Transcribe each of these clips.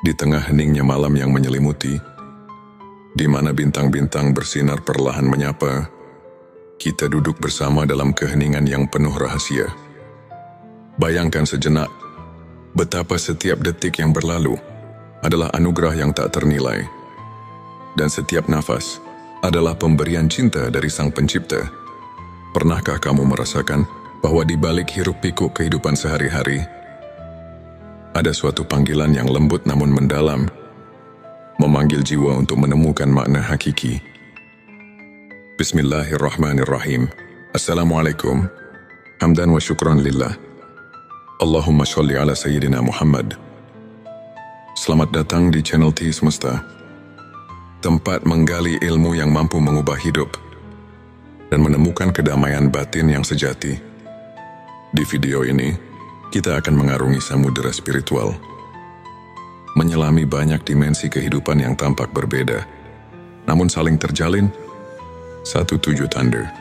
Di tengah heningnya malam yang menyelimuti, di mana bintang-bintang bersinar perlahan menyapa, kita duduk bersama dalam keheningan yang penuh rahasia. Bayangkan sejenak, betapa setiap detik yang berlalu adalah anugerah yang tak ternilai, dan setiap nafas adalah pemberian cinta dari Sang Pencipta. Pernahkah kamu merasakan bahwa di balik hiruk-pikuk kehidupan sehari-hari, ada suatu panggilan yang lembut namun mendalam, memanggil jiwa untuk menemukan makna hakiki? Bismillahirrahmanirrahim. Assalamualaikum. Hamdan wa syukran lillah. Allahumma sholli ala Sayyidina Muhammad. Selamat datang di channel T Semesta, tempat menggali ilmu yang mampu mengubah hidup dan menemukan kedamaian batin yang sejati. Di video ini, kita akan mengarungi samudera spiritual, menyelami banyak dimensi kehidupan yang tampak berbeda, namun saling terjalin satu tujuh tanda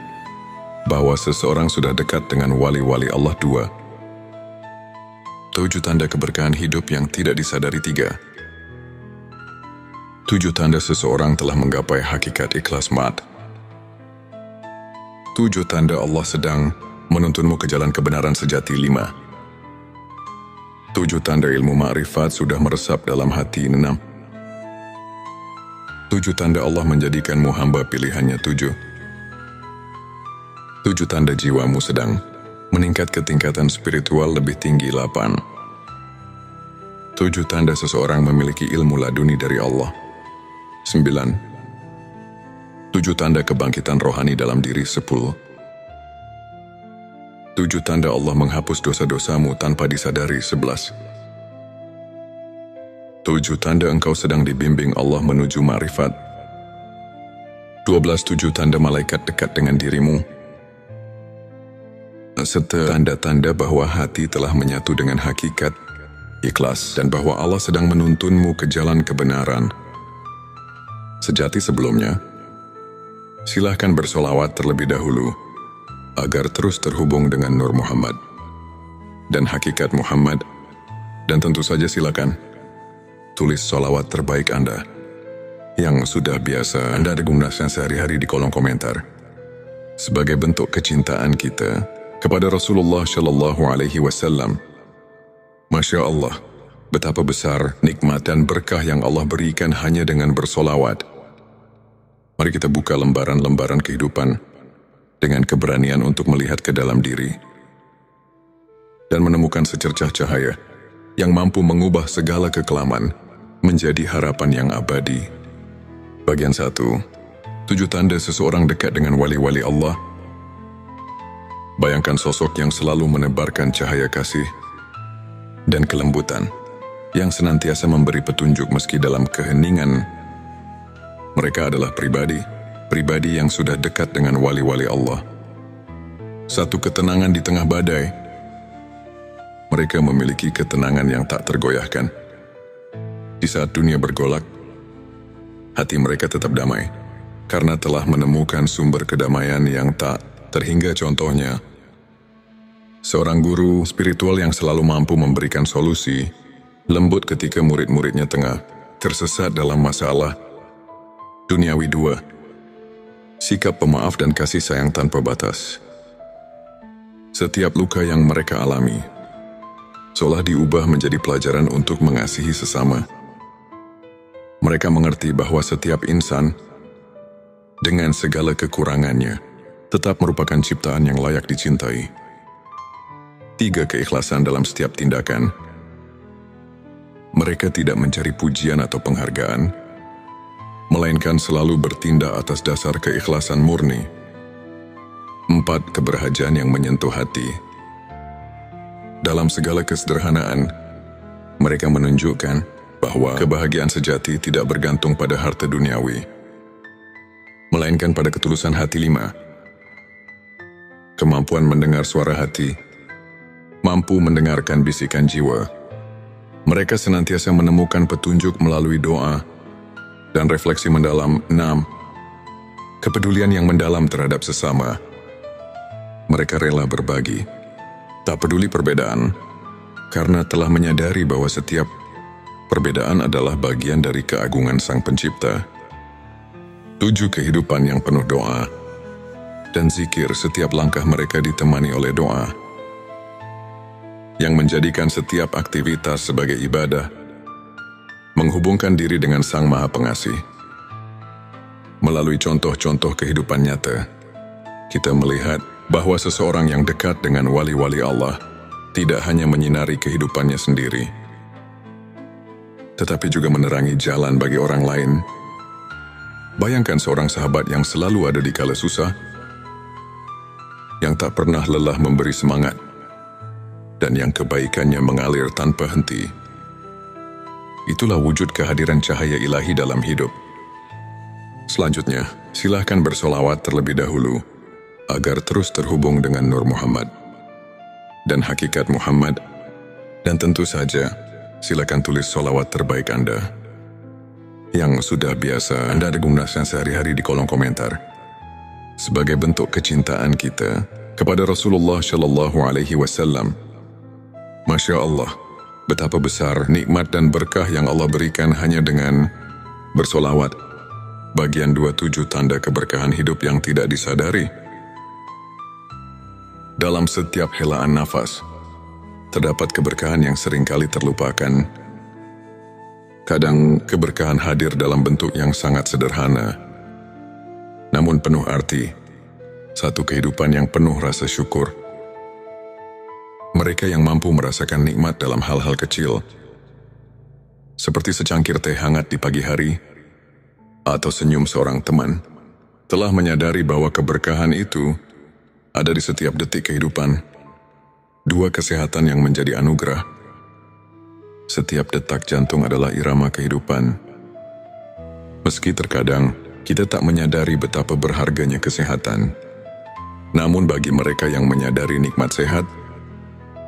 bahwa seseorang sudah dekat dengan wali-wali Allah. 2. 7 tanda keberkahan hidup yang tidak disadari. 3. 7 tanda seseorang telah menggapai hakikat ikhlas mat. 7 tanda Allah sedang menuntunmu ke jalan kebenaran sejati. 5. 7 tanda ilmu ma'rifat sudah meresap dalam hati. 6. 7 tanda Allah menjadikanmu hamba pilihannya. 7. 7 tanda jiwamu sedang meningkat ke tingkatan spiritual lebih tinggi. 8. 7 tanda seseorang memiliki ilmu laduni dari Allah. 9. 7 tanda kebangkitan rohani dalam diri. 10. 7 tanda Allah menghapus dosa-dosamu tanpa disadari. 11. 7 tanda engkau sedang dibimbing Allah menuju ma'rifat. 12. 7 tanda malaikat dekat dengan dirimu, serta tanda-tanda bahwa hati telah menyatu dengan hakikat ikhlas dan bahwa Allah sedang menuntunmu ke jalan kebenaran sejati. Sebelumnya, silahkan bersolawat terlebih dahulu agar terus terhubung dengan Nur Muhammad dan hakikat Muhammad, dan tentu saja silakan tulis solawat terbaik Anda yang sudah biasa Anda gunakan sehari-hari di kolom komentar sebagai bentuk kecintaan kita kepada Rasulullah Shallallahu Alaihi Wasallam. Masya Allah, betapa besar nikmat dan berkah yang Allah berikan hanya dengan bersolawat. Mari kita buka lembaran-lembaran kehidupan dengan keberanian untuk melihat ke dalam diri dan menemukan secercah cahaya yang mampu mengubah segala kekelaman menjadi harapan yang abadi. Bagian 1. 7 tanda seseorang dekat dengan wali-wali Allah. Bayangkan sosok yang selalu menebarkan cahaya kasih dan kelembutan, yang senantiasa memberi petunjuk meski dalam keheningan. Mereka adalah pribadi yang sudah dekat dengan wali-wali Allah. Satu ketenangan di tengah badai. Mereka memiliki ketenangan yang tak tergoyahkan. Di saat dunia bergolak, hati mereka tetap damai, karena telah menemukan sumber kedamaian yang tak terhingga. Contohnya, seorang guru spiritual yang selalu mampu memberikan solusi lembut ketika murid-muridnya tengah tersesat dalam masalah duniawi. 2. Sikap pemaaf dan kasih sayang tanpa batas. Setiap luka yang mereka alami seolah diubah menjadi pelajaran untuk mengasihi sesama. Mereka mengerti bahwa setiap insan dengan segala kekurangannya tetap merupakan ciptaan yang layak dicintai. 3. Keikhlasan dalam setiap tindakan. Mereka tidak mencari pujian atau penghargaan, melainkan selalu bertindak atas dasar keikhlasan murni. 4. Keberhajaan yang menyentuh hati. Dalam segala kesederhanaan, mereka menunjukkan bahwa kebahagiaan sejati tidak bergantung pada harta duniawi, melainkan pada ketulusan hati. 5. Kemampuan mendengar suara hati. Mampu mendengarkan bisikan jiwa. Mereka senantiasa menemukan petunjuk melalui doa dan refleksi mendalam. 6. Kepedulian yang mendalam terhadap sesama. Mereka rela berbagi, tak peduli perbedaan, karena telah menyadari bahwa setiap Perbedaan adalah bagian dari keagungan Sang Pencipta. 7 kehidupan yang penuh doa dan zikir, setiap langkah mereka ditemani oleh doa, yang menjadikan setiap aktivitas sebagai ibadah, menghubungkan diri dengan Sang Maha Pengasih. Melalui contoh-contoh kehidupan nyata, kita melihat bahwa seseorang yang dekat dengan wali-wali Allah tidak hanya menyinari kehidupannya sendiri, tetapi juga menerangi jalan bagi orang lain. Bayangkan seorang sahabat yang selalu ada di kala susah, yang tak pernah lelah memberi semangat, dan yang kebaikannya mengalir tanpa henti. Itulah wujud kehadiran cahaya ilahi dalam hidup. Selanjutnya, silahkan bersolawat terlebih dahulu, agar terus terhubung dengan Nur Muhammad dan hakikat Muhammad. Dan tentu saja, silakan tulis solawat terbaik Anda yang sudah biasa Anda gunakan sehari-hari di kolom komentar, sebagai bentuk kecintaan kita kepada Rasulullah Shallallahu Alaihi Wasallam. Masya Allah, betapa besar nikmat dan berkah yang Allah berikan hanya dengan bersolawat. Bagian 27 tanda keberkahan hidup yang tidak disadari. Dalam setiap helaan nafas, terdapat keberkahan yang seringkali terlupakan. Kadang keberkahan hadir dalam bentuk yang sangat sederhana, namun penuh arti. Satu kehidupan yang penuh rasa syukur. Mereka yang mampu merasakan nikmat dalam hal-hal kecil, seperti secangkir teh hangat di pagi hari, atau senyum seorang teman, telah menyadari bahwa keberkahan itu ada di setiap detik kehidupan. 2 kesehatan yang menjadi anugerah. Setiap detak jantung adalah irama kehidupan. Meski terkadang kita tak menyadari betapa berharganya kesehatan, namun bagi mereka yang menyadari nikmat sehat,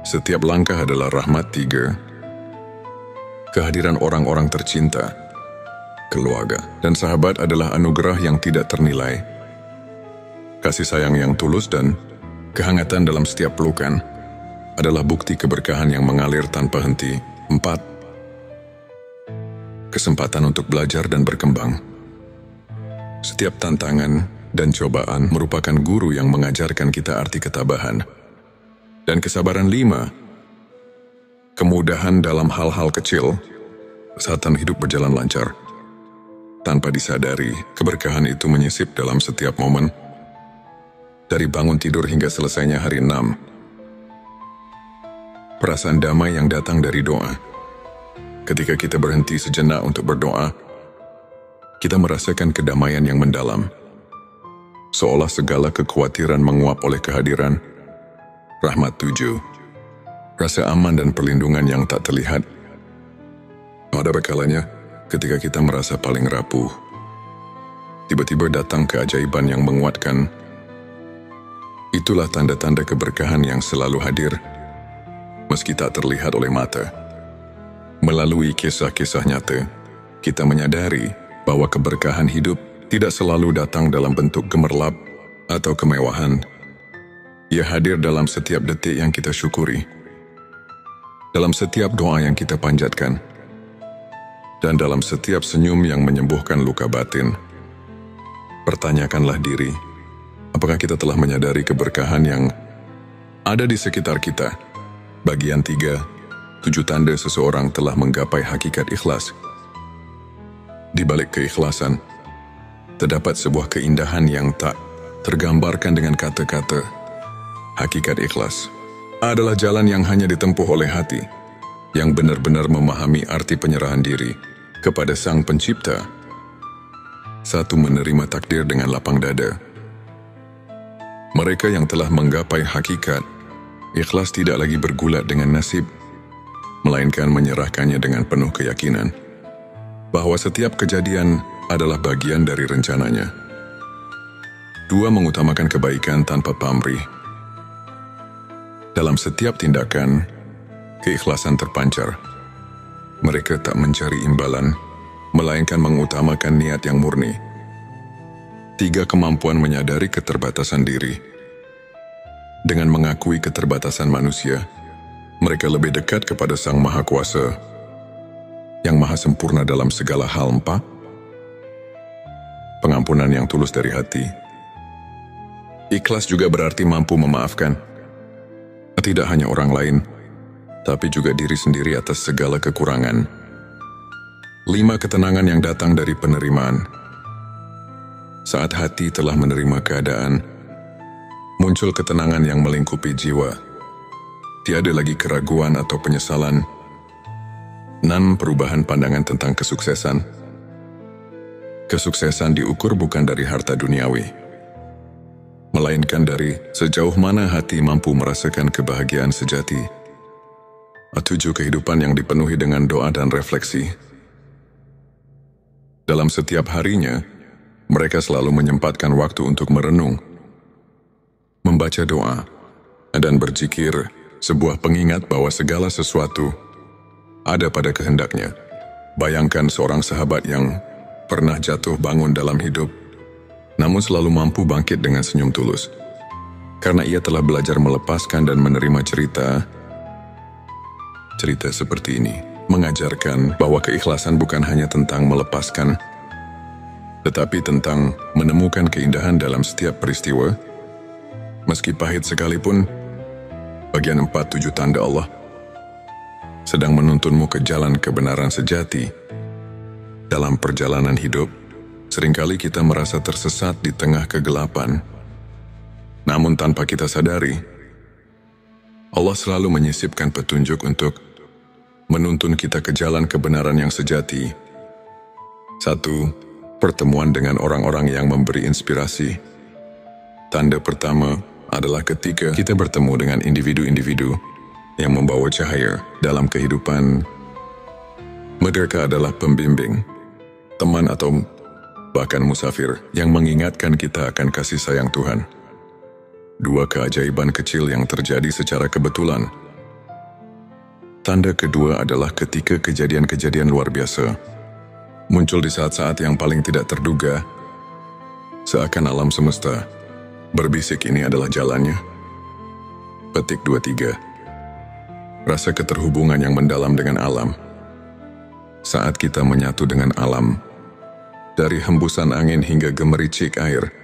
setiap langkah adalah rahmat. 3. Kehadiran orang-orang tercinta, keluarga, dan sahabat adalah anugerah yang tidak ternilai. Kasih sayang yang tulus dan kehangatan dalam setiap pelukan adalah bukti keberkahan yang mengalir tanpa henti. 4. Kesempatan untuk belajar dan berkembang. Setiap tantangan dan cobaan merupakan guru yang mengajarkan kita arti ketabahan dan kesabaran. 5. Kemudahan dalam hal-hal kecil saat hidup berjalan lancar. Tanpa disadari, keberkahan itu menyisip dalam setiap momen, dari bangun tidur hingga selesainya hari 6. Perasaan damai yang datang dari doa. Ketika kita berhenti sejenak untuk berdoa, kita merasakan kedamaian yang mendalam, seolah segala kekhawatiran menguap oleh kehadiran. Rahmat. 7. Rasa aman dan perlindungan yang tak terlihat. Ada kalanya, ketika kita merasa paling rapuh, tiba-tiba datang keajaiban yang menguatkan. Itulah tanda-tanda keberkahan yang selalu hadir, meski tak terlihat oleh mata. Melalui kisah-kisah nyata, kita menyadari bahwa keberkahan hidup tidak selalu datang dalam bentuk gemerlap atau kemewahan. Ia hadir dalam setiap detik yang kita syukuri, dalam setiap doa yang kita panjatkan, dan dalam setiap senyum yang menyembuhkan luka batin. Pertanyakanlah diri, apakah kita telah menyadari keberkahan yang ada di sekitar kita? Bagian 3, 7 tanda seseorang telah menggapai hakikat ikhlas. Di balik keikhlasan, terdapat sebuah keindahan yang tak tergambarkan dengan kata-kata. Hakikat ikhlas adalah jalan yang hanya ditempuh oleh hati yang benar-benar memahami arti penyerahan diri kepada Sang Pencipta. 1. Menerima takdir dengan lapang dada. Mereka yang telah menggapai hakikat ikhlas tidak lagi bergulat dengan nasib, melainkan menyerahkannya dengan penuh keyakinan bahwa setiap kejadian adalah bagian dari rencananya. 2. Mengutamakan kebaikan tanpa pamrih. Dalam setiap tindakan, keikhlasan terpancar. Mereka tak mencari imbalan, melainkan mengutamakan niat yang murni. 3. Kemampuan menyadari keterbatasan diri. Dengan mengakui keterbatasan manusia, mereka lebih dekat kepada Sang Maha Kuasa, yang maha sempurna dalam segala hal. 4. Pengampunan yang tulus dari hati. Ikhlas juga berarti mampu memaafkan. Tidak hanya orang lain, tapi juga diri sendiri atas segala kekurangan. 5. Ketenangan yang datang dari penerimaan. Saat hati telah menerima keadaan, muncul ketenangan yang melingkupi jiwa. Tiada lagi keraguan atau penyesalan. 6. Perubahan pandangan tentang kesuksesan. Kesuksesan diukur bukan dari harta duniawi, melainkan dari sejauh mana hati mampu merasakan kebahagiaan sejati. 7. Kehidupan yang dipenuhi dengan doa dan refleksi. Dalam setiap harinya, mereka selalu menyempatkan waktu untuk merenung, membaca doa, dan berzikir, sebuah pengingat bahwa segala sesuatu ada pada kehendaknya. Bayangkan seorang sahabat yang pernah jatuh bangun dalam hidup, namun selalu mampu bangkit dengan senyum tulus. Karena ia telah belajar melepaskan dan menerima cerita seperti ini, mengajarkan bahwa keikhlasan bukan hanya tentang melepaskan, tetapi tentang menemukan keindahan dalam setiap peristiwa. Meski pahit sekalipun, bagian 4-7 tanda Allah sedang menuntunmu ke jalan kebenaran sejati. Dalam perjalanan hidup, seringkali kita merasa tersesat di tengah kegelapan. Namun tanpa kita sadari, Allah selalu menyisipkan petunjuk untuk menuntun kita ke jalan kebenaran yang sejati. 1. Pertemuan dengan orang-orang yang memberi inspirasi. Tanda pertama adalah ketika kita bertemu dengan individu-individu yang membawa cahaya dalam kehidupan. Mereka adalah pembimbing, teman atau bahkan musafir yang mengingatkan kita akan kasih sayang Tuhan. 2. Keajaiban kecil yang terjadi secara kebetulan. Tanda kedua adalah ketika kejadian-kejadian luar biasa muncul di saat-saat yang paling tidak terduga, seakan alam semesta berbisik ini adalah jalannya. Petik 23. Rasa keterhubungan yang mendalam dengan alam. Saat kita menyatu dengan alam, dari hembusan angin hingga gemericik air,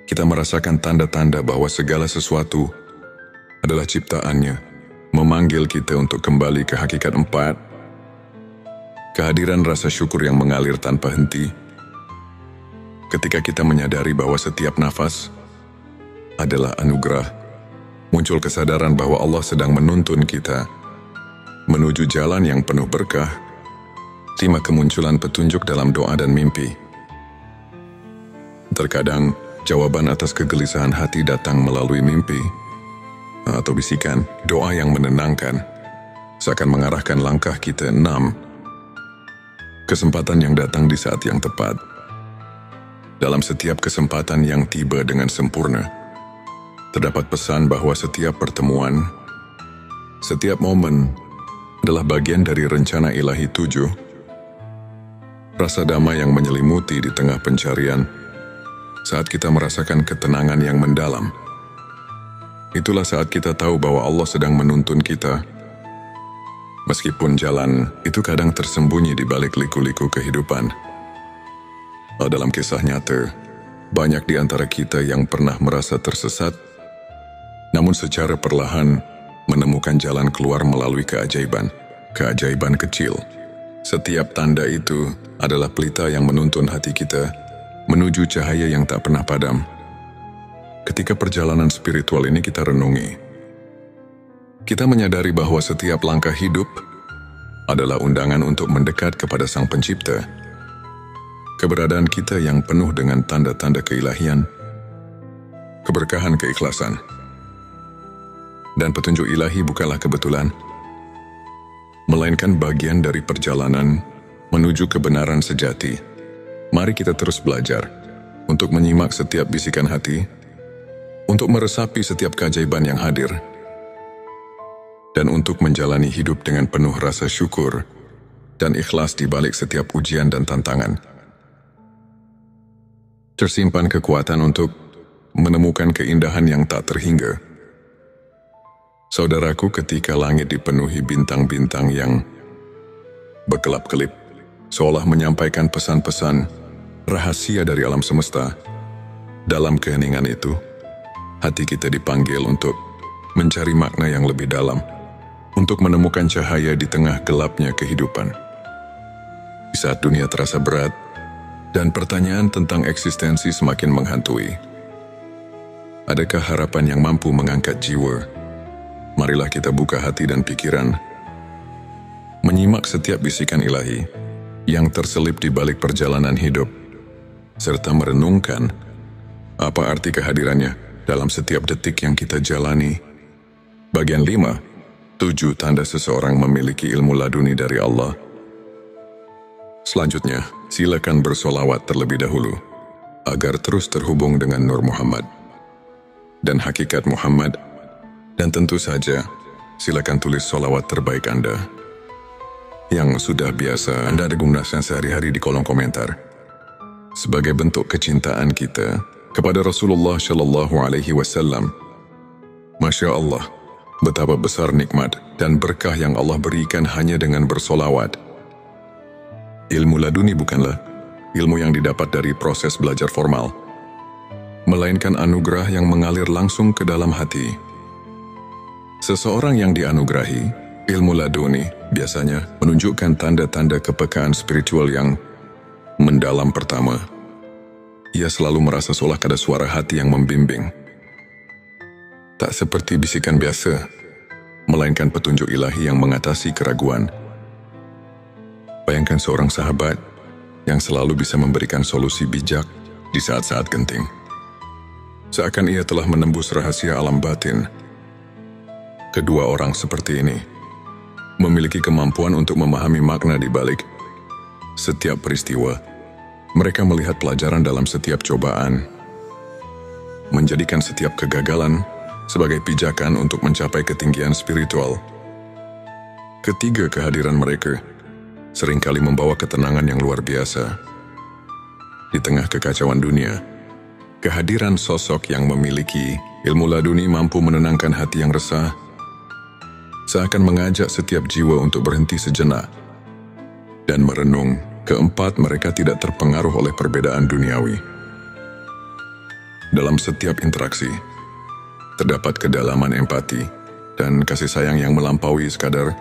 kita merasakan tanda-tanda bahwa segala sesuatu adalah ciptaannya, memanggil kita untuk kembali ke hakikat. 4. Kehadiran rasa syukur yang mengalir tanpa henti. Ketika kita menyadari bahwa setiap nafas adalah anugerah, muncul kesadaran bahwa Allah sedang menuntun kita menuju jalan yang penuh berkah. 5. Kemunculan petunjuk dalam doa dan mimpi. Terkadang, jawaban atas kegelisahan hati datang melalui mimpi atau bisikan doa yang menenangkan, seakan mengarahkan langkah kita. 6. Kesempatan yang datang di saat yang tepat. Dalam setiap kesempatan yang tiba dengan sempurna, terdapat pesan bahwa setiap pertemuan, setiap momen adalah bagian dari rencana ilahi. 7. Rasa damai yang menyelimuti di tengah pencarian saat kita merasakan ketenangan yang mendalam. Itulah saat kita tahu bahwa Allah sedang menuntun kita. Meskipun jalan itu kadang tersembunyi di balik liku-liku kehidupan. Dalam kisah nyata, banyak di antara kita yang pernah merasa tersesat, namun secara perlahan menemukan jalan keluar melalui keajaiban kecil. Setiap tanda itu adalah pelita yang menuntun hati kita menuju cahaya yang tak pernah padam. Ketika perjalanan spiritual ini kita renungi, kita menyadari bahwa setiap langkah hidup adalah undangan untuk mendekat kepada Sang Pencipta. Keberadaan kita yang penuh dengan tanda-tanda keilahian, keberkahan keikhlasan, dan petunjuk ilahi bukanlah kebetulan, melainkan bagian dari perjalanan menuju kebenaran sejati. Mari kita terus belajar untuk menyimak setiap bisikan hati, untuk meresapi setiap keajaiban yang hadir, dan untuk menjalani hidup dengan penuh rasa syukur dan ikhlas di balik setiap ujian dan tantangan. Tersimpan kekuatan untuk menemukan keindahan yang tak terhingga. Saudaraku, ketika langit dipenuhi bintang-bintang yang berkelap-kelip, seolah menyampaikan pesan-pesan rahasia dari alam semesta. Dalam keheningan itu, hati kita dipanggil untuk mencari makna yang lebih dalam, untuk menemukan cahaya di tengah gelapnya kehidupan. Di saat dunia terasa berat, dan pertanyaan tentang eksistensi semakin menghantui, adakah harapan yang mampu mengangkat jiwa? Marilah kita buka hati dan pikiran, menyimak setiap bisikan ilahi yang terselip di balik perjalanan hidup, serta merenungkan apa arti kehadirannya dalam setiap detik yang kita jalani. Bagian 5, 7 tanda seseorang memiliki ilmu laduni dari Allah. Selanjutnya, silakan bersolawat terlebih dahulu, agar terus terhubung dengan Nur Muhammad dan hakikat Muhammad. Dan tentu saja, silakan tulis solawat terbaik Anda yang sudah biasa Anda gunakan sehari-hari di kolom komentar, sebagai bentuk kecintaan kita kepada Rasulullah Shallallahu Alaihi Wasallam. Masya Allah, betapa besar nikmat dan berkah yang Allah berikan hanya dengan bersolawat. Ilmu laduni bukanlah ilmu yang didapat dari proses belajar formal, melainkan anugerah yang mengalir langsung ke dalam hati. Seseorang yang dianugerahi ilmu laduni biasanya menunjukkan tanda-tanda kepekaan spiritual yang mendalam. Pertama, ia selalu merasa seolah ada suara hati yang membimbing. Tak seperti bisikan biasa, melainkan petunjuk ilahi yang mengatasi keraguan. Bayangkan seorang sahabat yang selalu bisa memberikan solusi bijak di saat-saat genting. Seakan ia telah menembus rahasia alam batin. Kedua orang seperti ini memiliki kemampuan untuk memahami makna di balik setiap peristiwa. Mereka melihat pelajaran dalam setiap cobaan, menjadikan setiap kegagalan sebagai pijakan untuk mencapai ketinggian spiritual. Ketiga, kehadiran mereka seringkali membawa ketenangan yang luar biasa. Di tengah kekacauan dunia, kehadiran sosok yang memiliki ilmu laduni mampu menenangkan hati yang resah, seakan mengajak setiap jiwa untuk berhenti sejenak dan merenung. Keempat, mereka tidak terpengaruh oleh perbedaan duniawi. Dalam setiap interaksi, terdapat kedalaman empati dan kasih sayang yang melampaui sekadar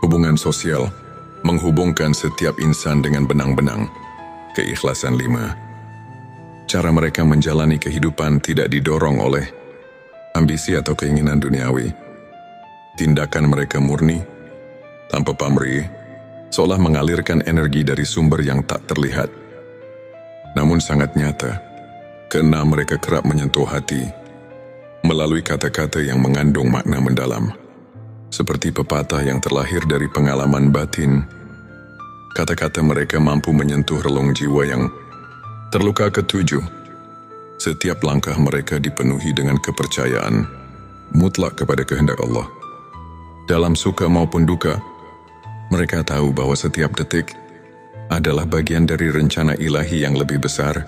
hubungan sosial, menghubungkan setiap insan dengan benang-benang. Keikhlasan 5. Cara mereka menjalani kehidupan tidak didorong oleh ambisi atau keinginan duniawi. Tindakan mereka murni, tanpa pamrih, seolah mengalirkan energi dari sumber yang tak terlihat, namun sangat nyata. Keenam, mereka kerap menyentuh hati melalui kata-kata yang mengandung makna mendalam, seperti pepatah yang terlahir dari pengalaman batin. Kata-kata mereka mampu menyentuh relung jiwa yang terluka. Ketujuh, setiap langkah mereka dipenuhi dengan kepercayaan mutlak kepada kehendak Allah. Dalam suka maupun duka, mereka tahu bahwa setiap detik adalah bagian dari rencana ilahi yang lebih besar.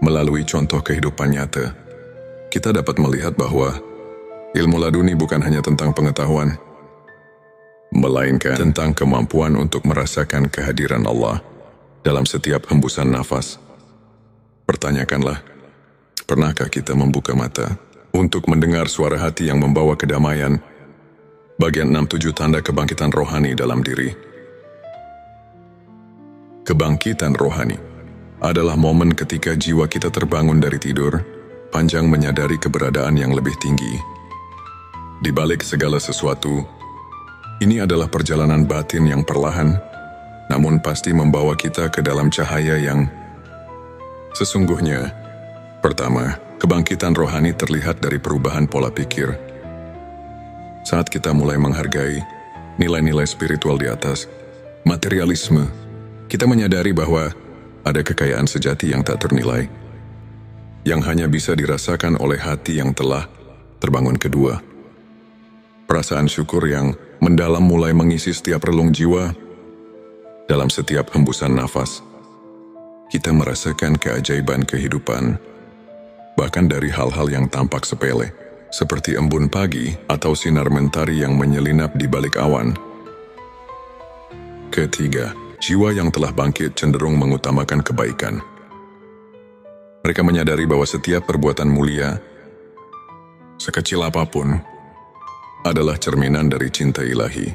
Melalui contoh kehidupan nyata, kita dapat melihat bahwa ilmu laduni bukan hanya tentang pengetahuan, melainkan tentang kemampuan untuk merasakan kehadiran Allah dalam setiap hembusan nafas. Pertanyakanlah, pernahkah kita membuka mata untuk mendengar suara hati yang membawa kedamaian? Bagian 6-7 tanda kebangkitan rohani dalam diri. Kebangkitan rohani adalah momen ketika jiwa kita terbangun dari tidur panjang menyadari keberadaan yang lebih tinggi. Di balik segala sesuatu, ini adalah perjalanan batin yang perlahan, namun pasti membawa kita ke dalam cahaya yang sesungguhnya. Pertama, kebangkitan rohani terlihat dari perubahan pola pikir. Saat kita mulai menghargai nilai-nilai spiritual di atas materialisme, kita menyadari bahwa ada kekayaan sejati yang tak ternilai, yang hanya bisa dirasakan oleh hati yang telah terbangun. Kedua, perasaan syukur yang mendalam mulai mengisi setiap relung jiwa. Dalam setiap hembusan nafas, kita merasakan keajaiban kehidupan, bahkan dari hal-hal yang tampak sepele, seperti embun pagi atau sinar mentari yang menyelinap di balik awan. Ketiga, jiwa yang telah bangkit cenderung mengutamakan kebaikan. Mereka menyadari bahwa setiap perbuatan mulia, sekecil apapun, adalah cerminan dari cinta ilahi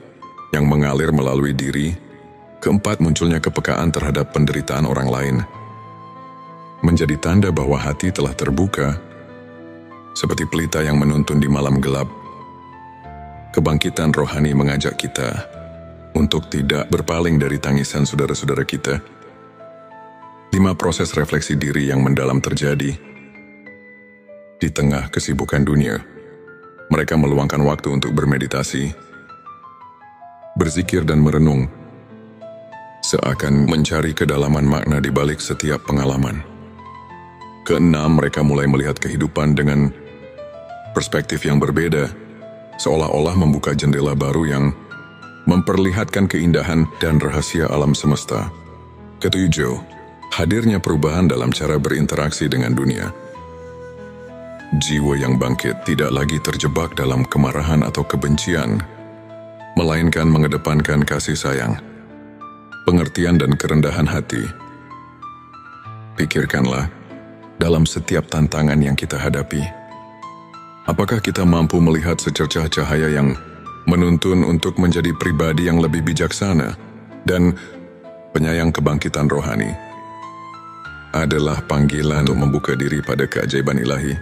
yang mengalir melalui diri. Keempat, munculnya kepekaan terhadap penderitaan orang lain menjadi tanda bahwa hati telah terbuka, seperti pelita yang menuntun di malam gelap. Kebangkitan rohani mengajak kita untuk tidak berpaling dari tangisan saudara-saudara kita. 5. Proses refleksi diri yang mendalam terjadi. Di tengah kesibukan dunia, mereka meluangkan waktu untuk bermeditasi, berzikir dan merenung, seakan mencari kedalaman makna di balik setiap pengalaman. Keenam, mereka mulai melihat kehidupan dengan perspektif yang berbeda, seolah-olah membuka jendela baru yang memperlihatkan keindahan dan rahasia alam semesta. Ketujuh, hadirnya perubahan dalam cara berinteraksi dengan dunia. Jiwa yang bangkit tidak lagi terjebak dalam kemarahan atau kebencian, melainkan mengedepankan kasih sayang, pengertian dan kerendahan hati. Pikirkanlah, dalam setiap tantangan yang kita hadapi, apakah kita mampu melihat secercah cahaya yang menuntun untuk menjadi pribadi yang lebih bijaksana dan penyayang? Kebangkitan rohani adalah panggilan untuk membuka diri pada keajaiban ilahi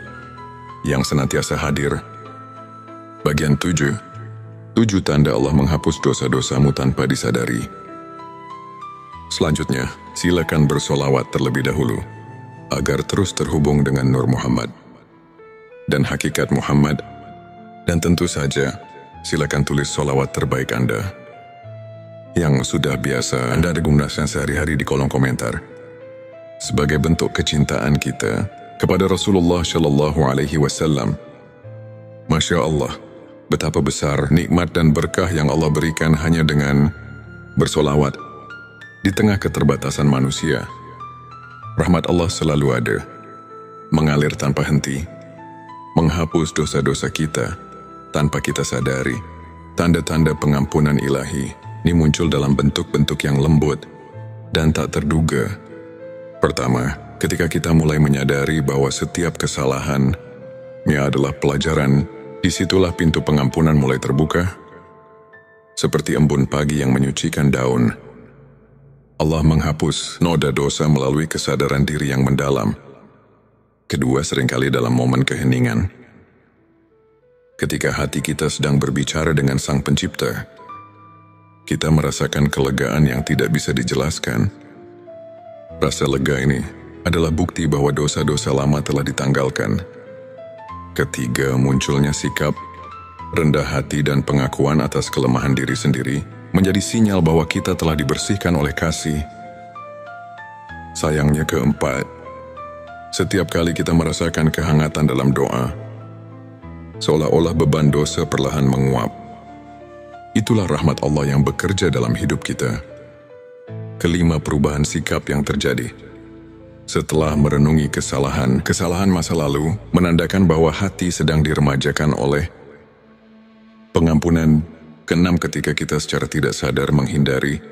yang senantiasa hadir. Bagian 7. 7 tanda Allah menghapus dosa-dosamu tanpa disadari. Selanjutnya, silakan bersolawat terlebih dahulu agar terus terhubung dengan Nur Muhammad dan hakikat Muhammad. Dan tentu saja, silakan tulis solawat terbaik Anda yang sudah biasa Anda gunakan sehari-hari di kolom komentar, sebagai bentuk kecintaan kita kepada Rasulullah Shallallahu Alaihi Wasallam. Masya Allah, betapa besar nikmat dan berkah yang Allah berikan hanya dengan bersolawat di tengah keterbatasan manusia. Rahmat Allah selalu ada, mengalir tanpa henti, menghapus dosa-dosa kita tanpa kita sadari. Tanda-tanda pengampunan ilahi ini muncul dalam bentuk-bentuk yang lembut dan tak terduga. Pertama, ketika kita mulai menyadari bahwa setiap kesalahannya adalah pelajaran, disitulah pintu pengampunan mulai terbuka. Seperti embun pagi yang menyucikan daun, Allah menghapus noda dosa melalui kesadaran diri yang mendalam. Kedua, seringkali dalam momen keheningan, ketika hati kita sedang berbicara dengan Sang Pencipta, kita merasakan kelegaan yang tidak bisa dijelaskan. Rasa lega ini adalah bukti bahwa dosa-dosa lama telah ditanggalkan. Ketiga, munculnya sikap rendah hati dan pengakuan atas kelemahan diri sendiri menjadi sinyal bahwa kita telah dibersihkan oleh kasih. Sayangnya, keempat, setiap kali kita merasakan kehangatan dalam doa, seolah-olah beban dosa perlahan menguap. Itulah rahmat Allah yang bekerja dalam hidup kita. Kelima, perubahan sikap yang terjadi setelah merenungi kesalahan masa lalu menandakan bahwa hati sedang diremajakan oleh pengampunan. Keenam, ketika kita secara tidak sadar menghindari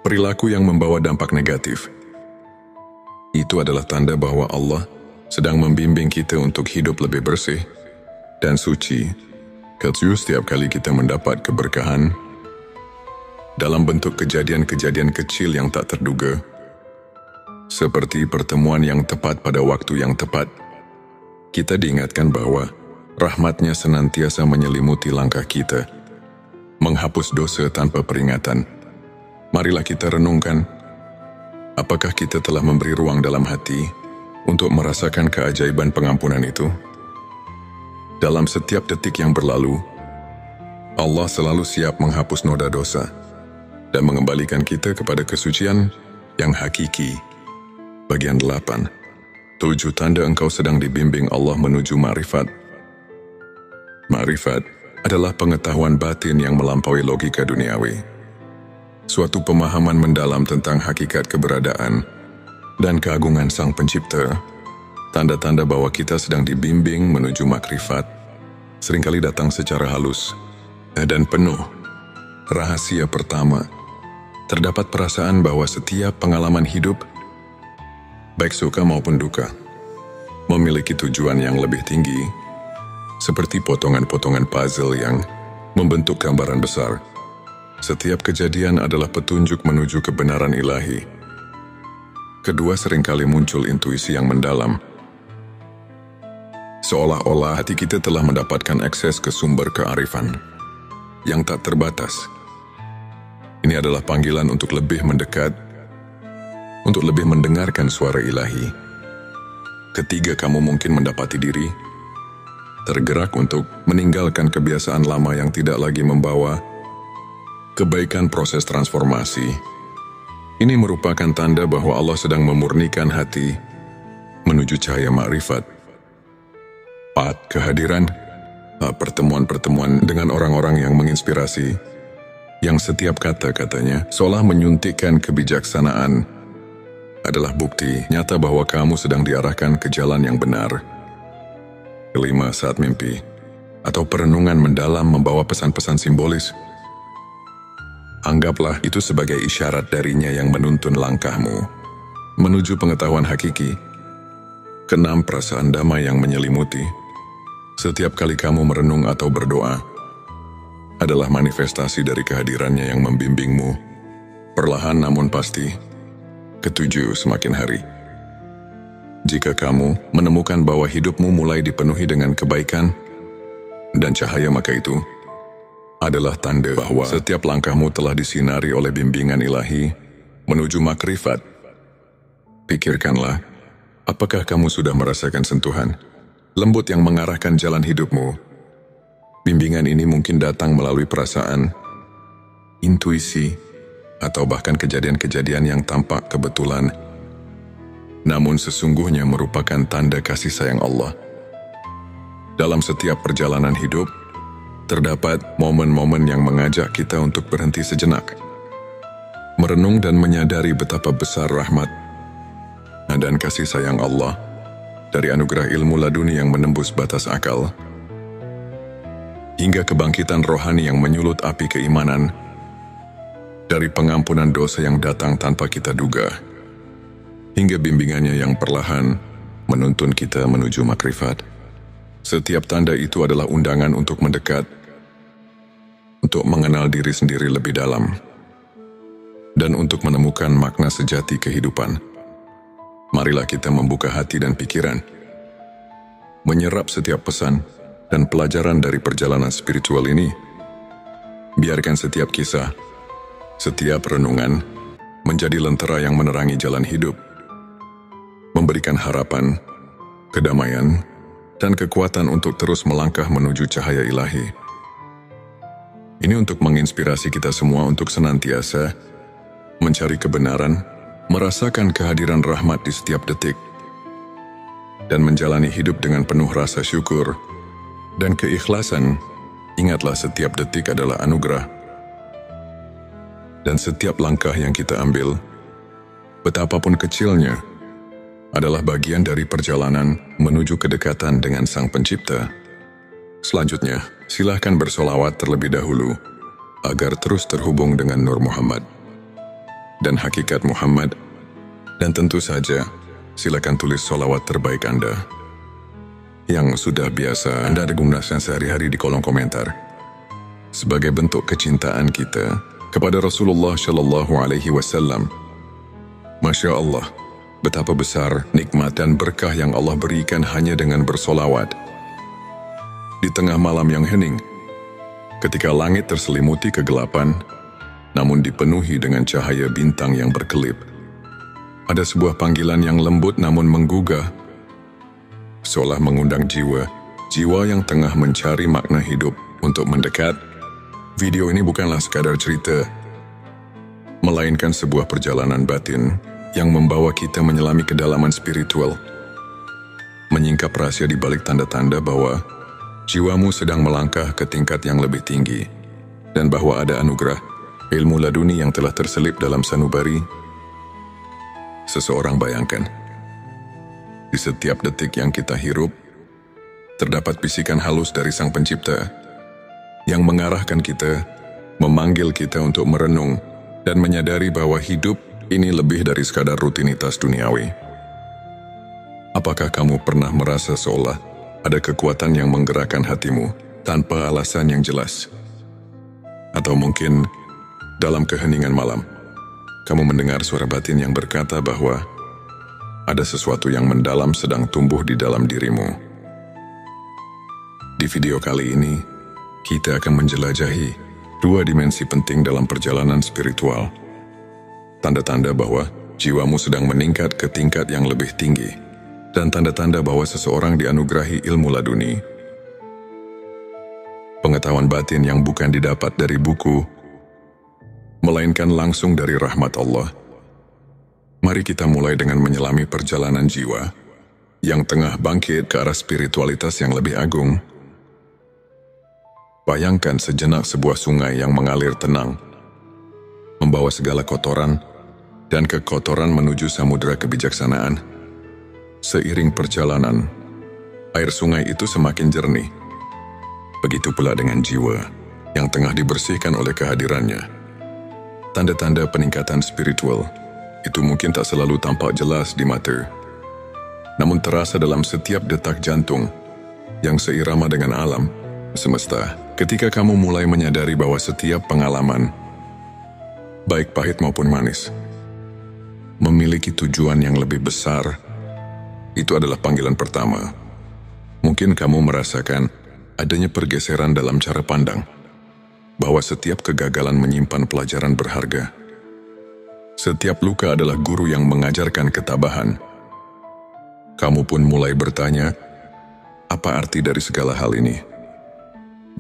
perilaku yang membawa dampak negatif, itu adalah tanda bahwa Allah sedang membimbing kita untuk hidup lebih bersih dan suci. Ketujuh, setiap kali kita mendapat keberkahan dalam bentuk kejadian-kejadian kecil yang tak terduga, seperti pertemuan yang tepat pada waktu yang tepat, kita diingatkan bahwa rahmat-Nya senantiasa menyelimuti langkah kita, menghapus dosa tanpa peringatan. Marilah kita renungkan, apakah kita telah memberi ruang dalam hati untuk merasakan keajaiban pengampunan itu? Dalam setiap detik yang berlalu, Allah selalu siap menghapus noda dosa dan mengembalikan kita kepada kesucian yang hakiki. Bagian 8. 7 tanda engkau sedang dibimbing Allah menuju ma'rifat. Ma'rifat adalah pengetahuan batin yang melampaui logika duniawi. Suatu pemahaman mendalam tentang hakikat keberadaan dan keagungan Sang Pencipta. Tanda-tanda bahwa kita sedang dibimbing menuju makrifat seringkali datang secara halus dan penuh. Rahasia pertama terdapat perasaan bahwa setiap pengalaman hidup, baik suka maupun duka, memiliki tujuan yang lebih tinggi, seperti potongan-potongan puzzle yang membentuk gambaran besar. Setiap kejadian adalah petunjuk menuju kebenaran ilahi. Kedua, seringkali muncul intuisi yang mendalam. Seolah-olah hati kita telah mendapatkan akses ke sumber kearifan yang tak terbatas. Ini adalah panggilan untuk lebih mendekat, untuk lebih mendengarkan suara ilahi. Ketiga, kamu mungkin mendapati diri tergerak untuk meninggalkan kebiasaan lama yang tidak lagi membawa kebaikan. Proses transformasi ini merupakan tanda bahwa Allah sedang memurnikan hati menuju cahaya makrifat. 4. Kehadiran pertemuan-pertemuan dengan orang-orang yang menginspirasi, yang setiap kata-katanya seolah menyuntikkan kebijaksanaan, adalah bukti nyata bahwa kamu sedang diarahkan ke jalan yang benar. 5. Saat mimpi atau perenungan mendalam membawa pesan-pesan simbolis, anggaplah itu sebagai isyarat darinya yang menuntun langkahmu menuju pengetahuan hakiki. 6. Perasaan damai yang menyelimuti. Setiap kali kamu merenung atau berdoa, adalah manifestasi dari kehadirannya yang membimbingmu, perlahan namun pasti. 7. Semakin hari, jika kamu menemukan bahwa hidupmu mulai dipenuhi dengan kebaikan dan cahaya, maka itu adalah tanda bahwa setiap langkahmu telah disinari oleh bimbingan ilahi menuju makrifat. Pikirkanlah, apakah kamu sudah merasakan sentuhan lembut yang mengarahkan jalan hidupmu? Bimbingan ini mungkin datang melalui perasaan, intuisi, atau bahkan kejadian-kejadian yang tampak kebetulan, namun sesungguhnya merupakan tanda kasih sayang Allah. Dalam setiap perjalanan hidup, terdapat momen-momen yang mengajak kita untuk berhenti sejenak, merenung dan menyadari betapa besar rahmat dan kasih sayang Allah dari anugerah ilmu laduni yang menembus batas akal, hingga kebangkitan rohani yang menyulut api keimanan dari pengampunan dosa yang datang tanpa kita duga, hingga bimbingannya yang perlahan menuntun kita menuju makrifat. Setiap tanda itu adalah undangan untuk mendekat, untuk mengenal diri sendiri lebih dalam, dan untuk menemukan makna sejati kehidupan. Marilah kita membuka hati dan pikiran, menyerap setiap pesan dan pelajaran dari perjalanan spiritual ini. Biarkan setiap kisah, setiap renungan menjadi lentera yang menerangi jalan hidup, memberikan harapan, kedamaian, dan kekuatan untuk terus melangkah menuju cahaya ilahi. Ini untuk menginspirasi kita semua untuk senantiasa mencari kebenaran, merasakan kehadiran rahmat di setiap detik, dan menjalani hidup dengan penuh rasa syukur dan keikhlasan. Ingatlah, setiap detik adalah anugerah, dan setiap langkah yang kita ambil, betapapun kecilnya, adalah bagian dari perjalanan menuju kedekatan dengan Sang Pencipta. Selanjutnya, silahkan bersolawat terlebih dahulu agar terus terhubung dengan Nur Muhammad dan hakikat Muhammad, dan tentu saja silakan tulis solawat terbaik Anda yang sudah biasa Anda gunakan sehari-hari di kolom komentar, sebagai bentuk kecintaan kita kepada Rasulullah Shallallahu Alaihi Wasallam. Masya Allah, betapa besar nikmat dan berkah yang Allah berikan hanya dengan bersolawat. Di tengah malam yang hening, ketika langit terselimuti kegelapan, namun dipenuhi dengan cahaya bintang yang berkelip, ada sebuah panggilan yang lembut namun menggugah, seolah mengundang jiwa yang tengah mencari makna hidup untuk mendekat. Video ini bukanlah sekadar cerita, melainkan sebuah perjalanan batin yang membawa kita menyelami kedalaman spiritual, menyingkap rahasia di balik tanda-tanda bahwa jiwamu sedang melangkah ke tingkat yang lebih tinggi, dan bahwa ada anugerah ilmu laduni yang telah terselip dalam sanubari seseorang. Bayangkan, di setiap detik yang kita hirup, terdapat bisikan halus dari Sang Pencipta yang mengarahkan kita, memanggil kita untuk merenung dan menyadari bahwa hidup ini lebih dari sekadar rutinitas duniawi. Apakah kamu pernah merasa seolah ada kekuatan yang menggerakkan hatimu tanpa alasan yang jelas? Atau mungkin dalam keheningan malam, kamu mendengar suara batin yang berkata bahwa ada sesuatu yang mendalam sedang tumbuh di dalam dirimu. Di video kali ini, kita akan menjelajahi dua dimensi penting dalam perjalanan spiritual. Tanda-tanda bahwa jiwamu sedang meningkat ke tingkat yang lebih tinggi, dan tanda-tanda bahwa seseorang dianugerahi ilmu laduni. Pengetahuan batin yang bukan didapat dari buku, melainkan langsung dari rahmat Allah. Mari kita mulai dengan menyelami perjalanan jiwa yang tengah bangkit ke arah spiritualitas yang lebih agung. Bayangkan sejenak sebuah sungai yang mengalir tenang, membawa segala kotoran dan kekotoran menuju samudera kebijaksanaan. Seiring perjalanan, air sungai itu semakin jernih. Begitu pula dengan jiwa yang tengah dibersihkan oleh kehadirannya. Tanda-tanda peningkatan spiritual itu mungkin tak selalu tampak jelas di mata, namun terasa dalam setiap detak jantung yang seirama dengan alam semesta. Ketika kamu mulai menyadari bahwa setiap pengalaman, baik pahit maupun manis, memiliki tujuan yang lebih besar, itu adalah panggilan pertama. Mungkin kamu merasakan adanya pergeseran dalam cara pandang, bahwa setiap kegagalan menyimpan pelajaran berharga. Setiap luka adalah guru yang mengajarkan ketabahan. Kamu pun mulai bertanya, apa arti dari segala hal ini?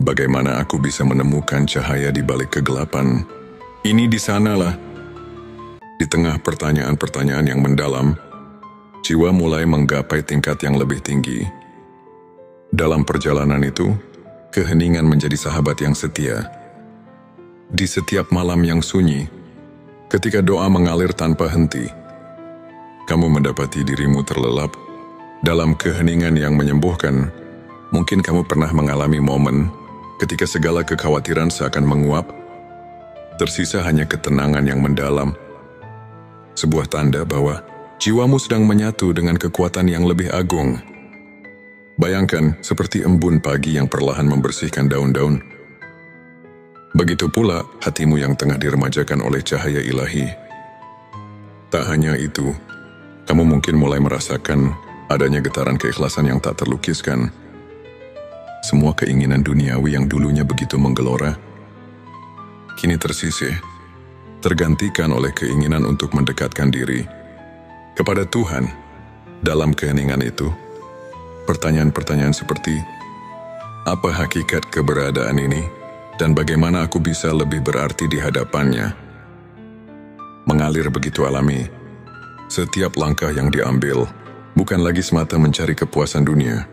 Bagaimana aku bisa menemukan cahaya di balik kegelapan? Ini di sanalah. Di tengah pertanyaan-pertanyaan yang mendalam, jiwa mulai menggapai tingkat yang lebih tinggi. Dalam perjalanan itu, keheningan menjadi sahabat yang setia. Di setiap malam yang sunyi, ketika doa mengalir tanpa henti, kamu mendapati dirimu terlelap dalam keheningan yang menyembuhkan. Mungkin kamu pernah mengalami momen ketika segala kekhawatiran seakan menguap, tersisa hanya ketenangan yang mendalam. Sebuah tanda bahwa jiwamu sedang menyatu dengan kekuatan yang lebih agung. Bayangkan seperti embun pagi yang perlahan membersihkan daun-daun. Begitu pula hatimu yang tengah diremajakan oleh cahaya ilahi. Tak hanya itu, kamu mungkin mulai merasakan adanya getaran keikhlasan yang tak terlukiskan. Semua keinginan duniawi yang dulunya begitu menggelora, kini tersisih, tergantikan oleh keinginan untuk mendekatkan diri kepada Tuhan. Dalam keheningan itu, pertanyaan-pertanyaan seperti, apa hakikat keberadaan ini dan bagaimana aku bisa lebih berarti di hadapannya, mengalir begitu alami. Setiap langkah yang diambil bukan lagi semata mencari kepuasan dunia,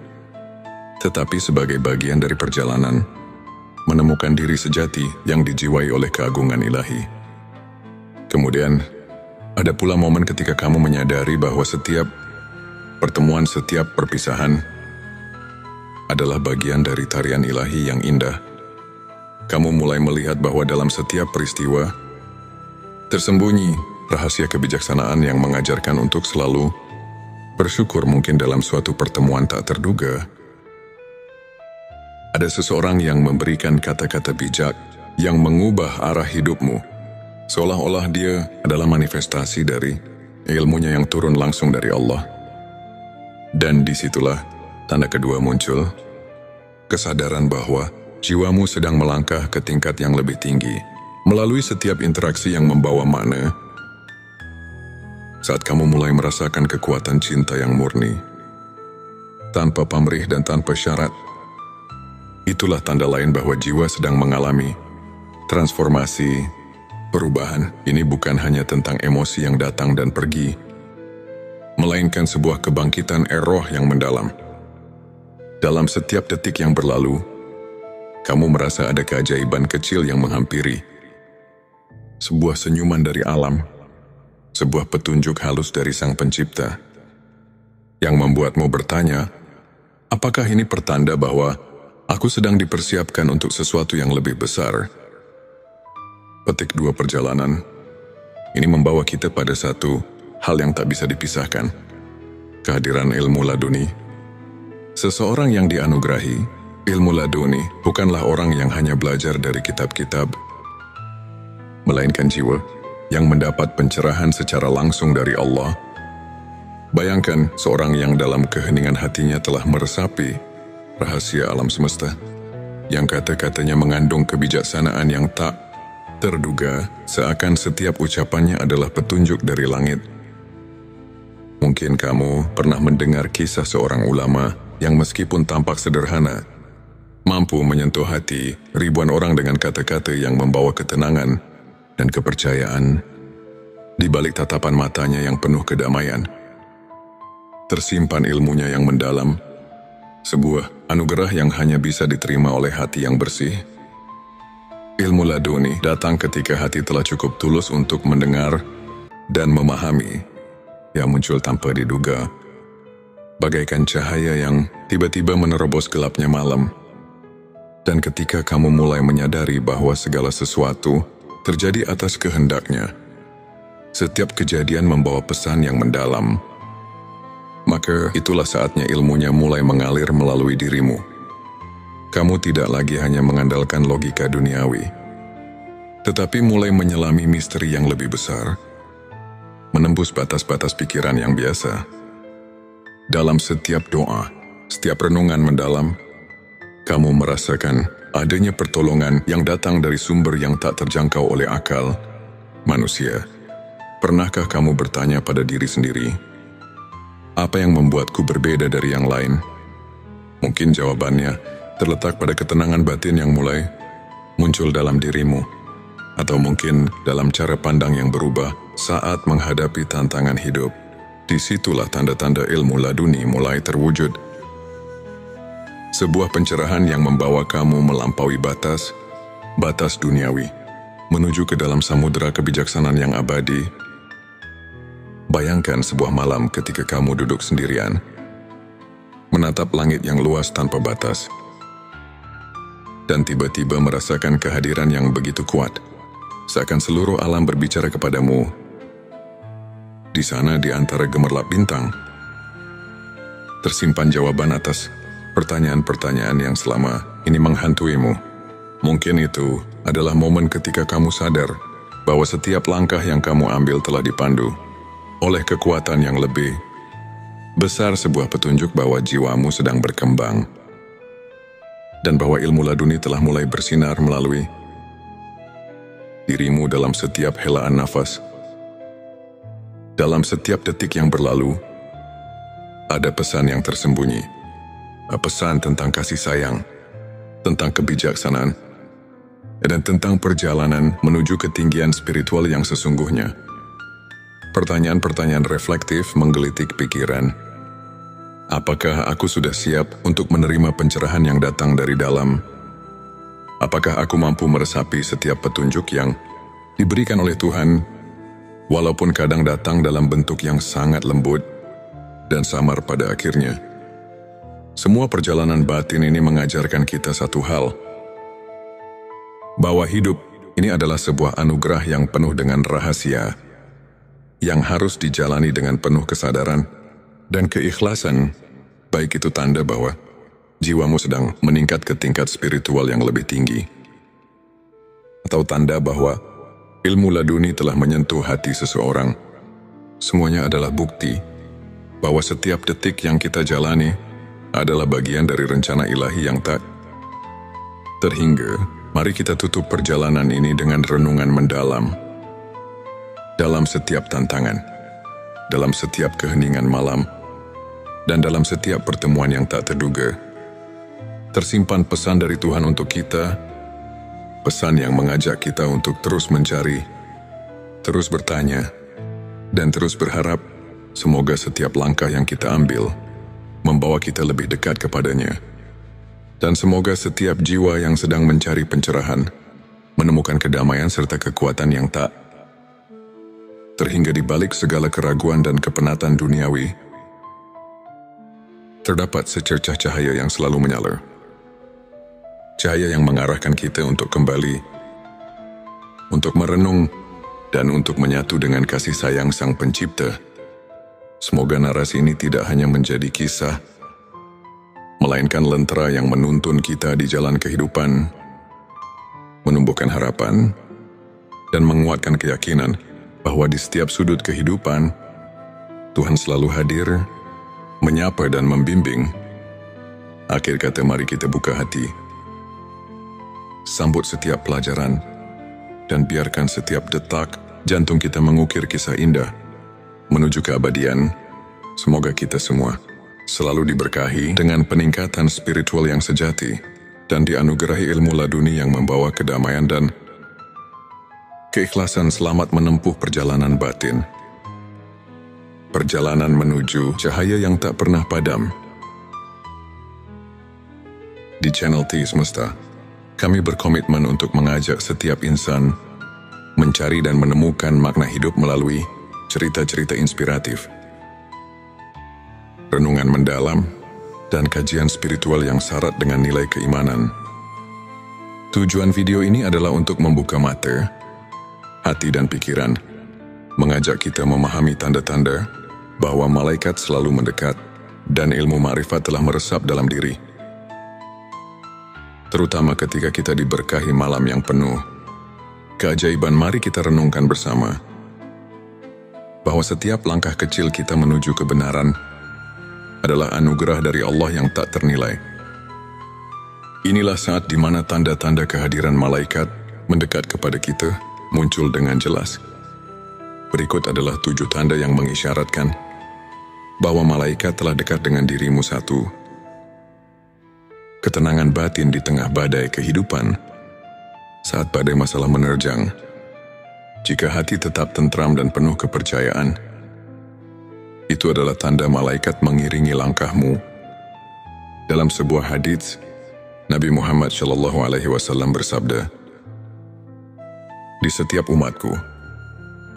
tetapi sebagai bagian dari perjalanan menemukan diri sejati yang dijiwai oleh keagungan ilahi. Kemudian, ada pula momen ketika kamu menyadari bahwa setiap pertemuan, setiap perpisahan adalah bagian dari tarian ilahi yang indah. Kamu mulai melihat bahwa dalam setiap peristiwa tersembunyi rahasia kebijaksanaan yang mengajarkan untuk selalu bersyukur. Mungkin dalam suatu pertemuan tak terduga, ada seseorang yang memberikan kata-kata bijak yang mengubah arah hidupmu, seolah-olah dia adalah manifestasi dari ilmunya yang turun langsung dari Allah. Dan disitulah tanda kedua muncul, kesadaran bahwa jiwamu sedang melangkah ke tingkat yang lebih tinggi, melalui setiap interaksi yang membawa makna. Saat kamu mulai merasakan kekuatan cinta yang murni, tanpa pamrih dan tanpa syarat, itulah tanda lain bahwa jiwa sedang mengalami transformasi, perubahan. Ini bukan hanya tentang emosi yang datang dan pergi, melainkan sebuah kebangkitan roh yang mendalam. Dalam setiap detik yang berlalu, kamu merasa ada keajaiban kecil yang menghampiri. Sebuah senyuman dari alam, sebuah petunjuk halus dari Sang Pencipta, yang membuatmu bertanya, apakah ini pertanda bahwa aku sedang dipersiapkan untuk sesuatu yang lebih besar? Petik 2 perjalanan ini membawa kita pada satu hal yang tak bisa dipisahkan. Kehadiran ilmu laduni. Seseorang yang dianugerahi ilmu laduni bukanlah orang yang hanya belajar dari kitab-kitab, melainkan jiwa yang mendapat pencerahan secara langsung dari Allah. Bayangkan seorang yang dalam keheningan hatinya telah meresapi rahasia alam semesta, yang kata-katanya mengandung kebijaksanaan yang tak terduga, seakan setiap ucapannya adalah petunjuk dari langit. Mungkin kamu pernah mendengar kisah seorang ulama yang meskipun tampak sederhana, mampu menyentuh hati ribuan orang dengan kata-kata yang membawa ketenangan dan kepercayaan. Di balik tatapan matanya yang penuh kedamaian, tersimpan ilmunya yang mendalam, sebuah anugerah yang hanya bisa diterima oleh hati yang bersih. Ilmu laduni datang ketika hati telah cukup tulus untuk mendengar dan memahami, yang muncul tanpa diduga, bagaikan cahaya yang tiba-tiba menerobos gelapnya malam. Dan ketika kamu mulai menyadari bahwa segala sesuatu terjadi atas kehendaknya, setiap kejadian membawa pesan yang mendalam, maka itulah saatnya ilmunya mulai mengalir melalui dirimu. Kamu tidak lagi hanya mengandalkan logika duniawi, tetapi mulai menyelami misteri yang lebih besar, menembus batas-batas pikiran yang biasa. Dalam setiap doa, setiap renungan mendalam, kamu merasakan adanya pertolongan yang datang dari sumber yang tak terjangkau oleh akal manusia. Pernahkah kamu bertanya pada diri sendiri, apa yang membuatku berbeda dari yang lain? Mungkin jawabannya terletak pada ketenangan batin yang mulai muncul dalam dirimu, atau mungkin dalam cara pandang yang berubah saat menghadapi tantangan hidup. Disitulah tanda-tanda ilmu laduni mulai terwujud. Sebuah pencerahan yang membawa kamu melampaui batas duniawi, menuju ke dalam samudera kebijaksanaan yang abadi. Bayangkan sebuah malam ketika kamu duduk sendirian, menatap langit yang luas tanpa batas, dan tiba-tiba merasakan kehadiran yang begitu kuat, seakan seluruh alam berbicara kepadamu. Di sana, di antara gemerlap bintang, tersimpan jawaban atas pertanyaan-pertanyaan yang selama ini menghantuimu. Mungkin itu adalah momen ketika kamu sadar bahwa setiap langkah yang kamu ambil telah dipandu oleh kekuatan yang lebih besar, sebuah petunjuk bahwa jiwamu sedang berkembang, dan bahwa ilmu laduni telah mulai bersinar melalui dirimu dalam setiap helaan nafas. Dalam setiap detik yang berlalu, ada pesan yang tersembunyi. Pesan tentang kasih sayang, tentang kebijaksanaan, dan tentang perjalanan menuju ketinggian spiritual yang sesungguhnya. Pertanyaan-pertanyaan reflektif menggelitik pikiran. Apakah aku sudah siap untuk menerima pencerahan yang datang dari dalam? Apakah aku mampu meresapi setiap petunjuk yang diberikan oleh Tuhan, walaupun kadang datang dalam bentuk yang sangat lembut dan samar pada akhirnya? Semua perjalanan batin ini mengajarkan kita satu hal, bahwa hidup ini adalah sebuah anugerah yang penuh dengan rahasia, yang harus dijalani dengan penuh kesadaran dan keikhlasan, baik itu tanda bahwa jiwamu sedang meningkat ke tingkat spiritual yang lebih tinggi, atau tanda bahwa ilmu laduni telah menyentuh hati seseorang. Semuanya adalah bukti bahwa setiap detik yang kita jalani adalah bagian dari rencana ilahi yang tak terhingga. Mari kita tutup perjalanan ini dengan renungan mendalam. Dalam setiap tantangan, dalam setiap keheningan malam, dan dalam setiap pertemuan yang tak terduga, tersimpan pesan dari Tuhan untuk kita, pesan yang mengajak kita untuk terus mencari, terus bertanya, dan terus berharap. Semoga setiap langkah yang kita ambil membawa kita lebih dekat kepadanya. Dan semoga setiap jiwa yang sedang mencari pencerahan menemukan kedamaian serta kekuatan yang tak terhingga di balik segala keraguan dan kepenatan duniawi. Terdapat secercah cahaya yang selalu menyala. Cahaya yang mengarahkan kita untuk kembali, untuk merenung dan untuk menyatu dengan kasih sayang Sang Pencipta. Semoga narasi ini tidak hanya menjadi kisah, melainkan lentera yang menuntun kita di jalan kehidupan, menumbuhkan harapan, dan menguatkan keyakinan bahwa di setiap sudut kehidupan, Tuhan selalu hadir, menyapa dan membimbing. Akhir kata, mari kita buka hati, sambut setiap pelajaran, dan biarkan setiap detak jantung kita mengukir kisah indah menuju keabadian. Semoga kita semua selalu diberkahi dengan peningkatan spiritual yang sejati dan dianugerahi ilmu laduni yang membawa kedamaian dan keikhlasan selamat menempuh perjalanan batin. Perjalanan menuju cahaya yang tak pernah padam. Di channel T Semesta, kami berkomitmen untuk mengajak setiap insan mencari dan menemukan makna hidup melalui cerita-cerita inspiratif, renungan mendalam, dan kajian spiritual yang syarat dengan nilai keimanan. Tujuan video ini adalah untuk membuka mata, hati dan pikiran, mengajak kita memahami tanda-tanda bahwa malaikat selalu mendekat dan ilmu ma'rifat telah meresap dalam diri. Terutama ketika kita diberkahi malam yang penuh keajaiban, mari kita renungkan bersama bahwa setiap langkah kecil kita menuju kebenaran adalah anugerah dari Allah yang tak ternilai. Inilah saat di mana tanda-tanda kehadiran malaikat mendekat kepada kita muncul dengan jelas. Berikut adalah 7 tanda yang mengisyaratkan bahwa malaikat telah dekat dengan dirimu. 1. Ketenangan batin di tengah badai kehidupan. Saat badai masalah menerjang, jika hati tetap tentram dan penuh kepercayaan, itu adalah tanda malaikat mengiringi langkahmu. Dalam sebuah hadits, Nabi Muhammad SAW bersabda, "Di setiap umatku,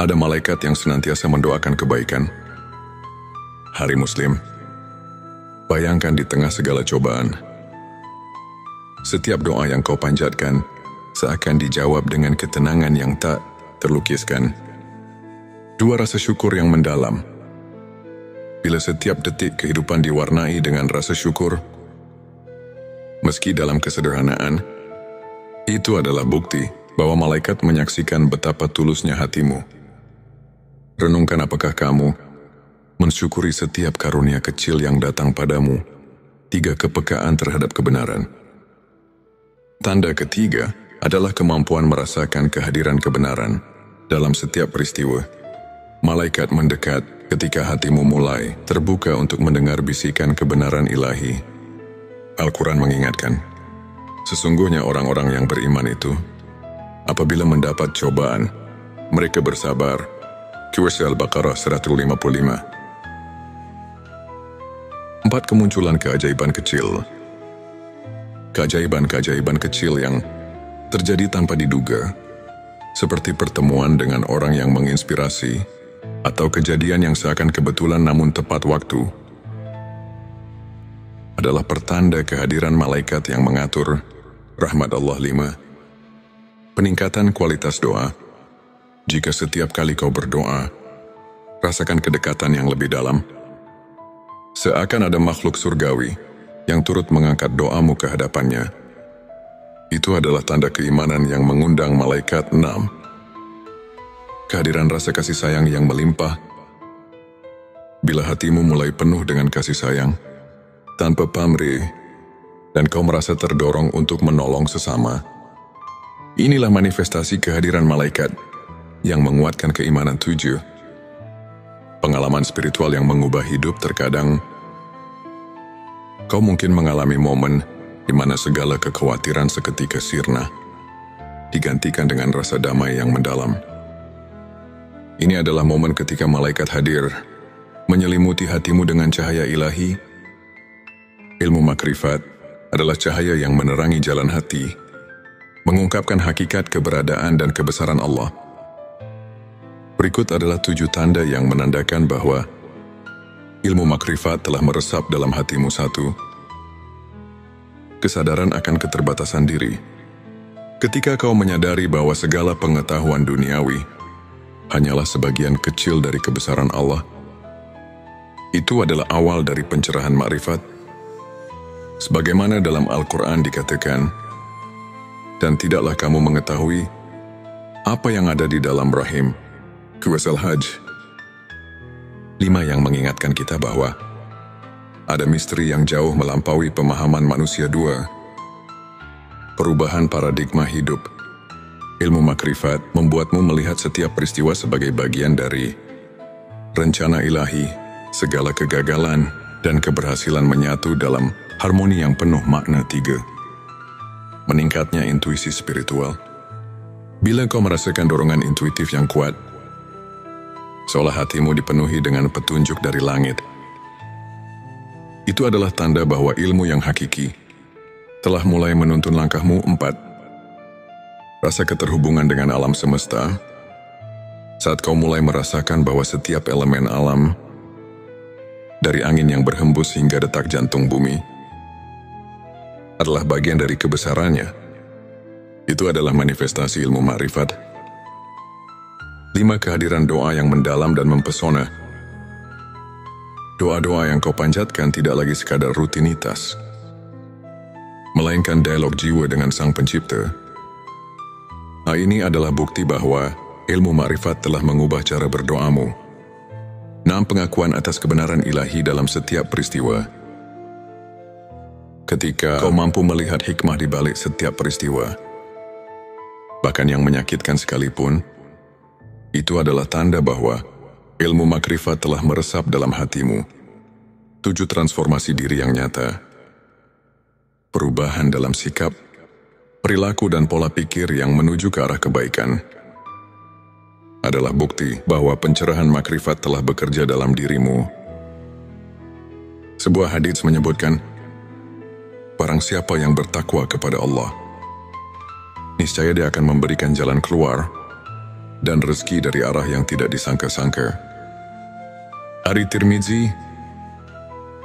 ada malaikat yang senantiasa mendoakan kebaikan." Hari Muslim, bayangkan di tengah segala cobaan, setiap doa yang kau panjatkan seakan dijawab dengan ketenangan yang tak terlukiskan. 2. Rasa syukur yang mendalam. Bila setiap detik kehidupan diwarnai dengan rasa syukur, meski dalam kesederhanaan, itu adalah bukti bahwa malaikat menyaksikan betapa tulusnya hatimu. Renungkan, apakah kamu mensyukuri setiap karunia kecil yang datang padamu? 3. Kepekaan terhadap kebenaran. Tanda ketiga adalah kemampuan merasakan kehadiran kebenaran dalam setiap peristiwa. Malaikat mendekat ketika hatimu mulai terbuka untuk mendengar bisikan kebenaran ilahi. Al-Quran mengingatkan, sesungguhnya orang-orang yang beriman itu, apabila mendapat cobaan, mereka bersabar. Surah Al-Baqarah 155. 4. Kemunculan keajaiban kecil. Keajaiban-keajaiban kecil yang terjadi tanpa diduga, seperti pertemuan dengan orang yang menginspirasi, atau kejadian yang seakan kebetulan namun tepat waktu, adalah pertanda kehadiran malaikat yang mengatur rahmat Allah. 5. Peningkatan kualitas doa. Jika setiap kali kau berdoa, rasakan kedekatan yang lebih dalam, seakan ada makhluk surgawi yang turut mengangkat doamu ke hadapannya. Itu adalah tanda keimanan yang mengundang malaikat. 6. Kehadiran rasa kasih sayang yang melimpah. Bila hatimu mulai penuh dengan kasih sayang, tanpa pamrih, dan kau merasa terdorong untuk menolong sesama, inilah manifestasi kehadiran malaikat yang menguatkan keimanan. 7. Pengalaman spiritual yang mengubah hidup. Terkadang, kau mungkin mengalami momen di mana segala kekhawatiran seketika sirna, digantikan dengan rasa damai yang mendalam. Ini adalah momen ketika malaikat hadir, menyelimuti hatimu dengan cahaya ilahi. Ilmu makrifat adalah cahaya yang menerangi jalan hati, mengungkapkan hakikat keberadaan dan kebesaran Allah. Berikut adalah 7 tanda yang menandakan bahwa ilmu makrifat telah meresap dalam hatimu. 1. Kesadaran akan keterbatasan diri. Ketika kau menyadari bahwa segala pengetahuan duniawi hanyalah sebagian kecil dari kebesaran Allah. Itu adalah awal dari pencerahan makrifat. Sebagaimana dalam Al-Quran dikatakan, dan tidaklah kamu mengetahui apa yang ada di dalam rahim. Surah Al-Hajj 5 yang mengingatkan kita bahwa ada misteri yang jauh melampaui pemahaman manusia. 2. Perubahan paradigma hidup. Ilmu makrifat membuatmu melihat setiap peristiwa sebagai bagian dari rencana ilahi. Segala kegagalan dan keberhasilan menyatu dalam harmoni yang penuh makna. 3. Meningkatnya intuisi spiritual. Bila kau merasakan dorongan intuitif yang kuat, seolah hatimu dipenuhi dengan petunjuk dari langit, itu adalah tanda bahwa ilmu yang hakiki telah mulai menuntun langkahmu. 4. Rasa keterhubungan dengan alam semesta. Saat kau mulai merasakan bahwa setiap elemen alam, dari angin yang berhembus hingga detak jantung bumi, adalah bagian dari kebesarannya, itu adalah manifestasi ilmu makrifat. 5. Kehadiran doa yang mendalam dan mempesona. Doa-doa yang kau panjatkan tidak lagi sekadar rutinitas, melainkan dialog jiwa dengan Sang Pencipta. Hal ini adalah bukti bahwa ilmu makrifat telah mengubah cara berdoamu. 6. Pengakuan atas kebenaran ilahi dalam setiap peristiwa. Ketika kau mampu melihat hikmah di balik setiap peristiwa, bahkan yang menyakitkan sekalipun, itu adalah tanda bahwa ilmu makrifat telah meresap dalam hatimu. 7. Transformasi diri yang nyata. Perubahan dalam sikap, perilaku dan pola pikir yang menuju ke arah kebaikan adalah bukti bahwa pencerahan makrifat telah bekerja dalam dirimu. Sebuah hadits menyebutkan, barang siapa yang bertakwa kepada Allah, niscaya dia akan memberikan jalan keluar dan rezeki dari arah yang tidak disangka-sangka. Hadits Tirmizi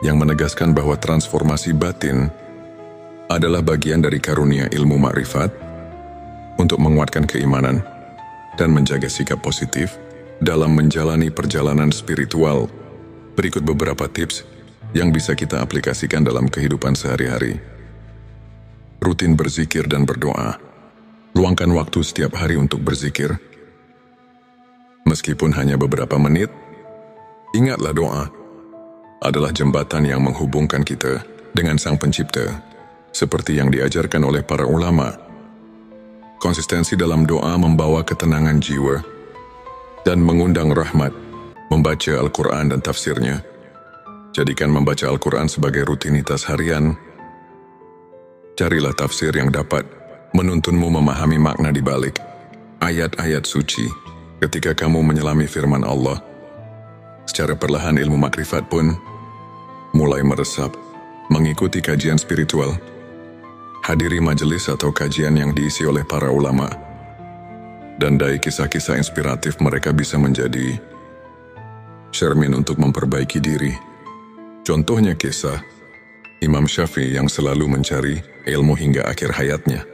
yang menegaskan bahwa transformasi batin adalah bagian dari karunia ilmu makrifat untuk menguatkan keimanan dan menjaga sikap positif dalam menjalani perjalanan spiritual. Berikut beberapa tips yang bisa kita aplikasikan dalam kehidupan sehari-hari. Rutin berzikir dan berdoa. Luangkan waktu setiap hari untuk berzikir. Meskipun hanya beberapa menit, ingatlah doa adalah jembatan yang menghubungkan kita dengan Sang Pencipta, seperti yang diajarkan oleh para ulama. Konsistensi dalam doa membawa ketenangan jiwa dan mengundang rahmat. Membaca Al-Quran dan tafsirnya. Jadikan membaca Al-Quran sebagai rutinitas harian. Carilah tafsir yang dapat menuntunmu memahami makna di balik ayat-ayat suci. Ketika kamu menyelami firman Allah, secara perlahan ilmu makrifat pun mulai meresap. Mengikuti kajian spiritual. Hadiri majelis atau kajian yang diisi oleh para ulama. Dan dari kisah-kisah inspiratif mereka bisa menjadi cermin untuk memperbaiki diri. Contohnya kisah Imam Syafi'i yang selalu mencari ilmu hingga akhir hayatnya.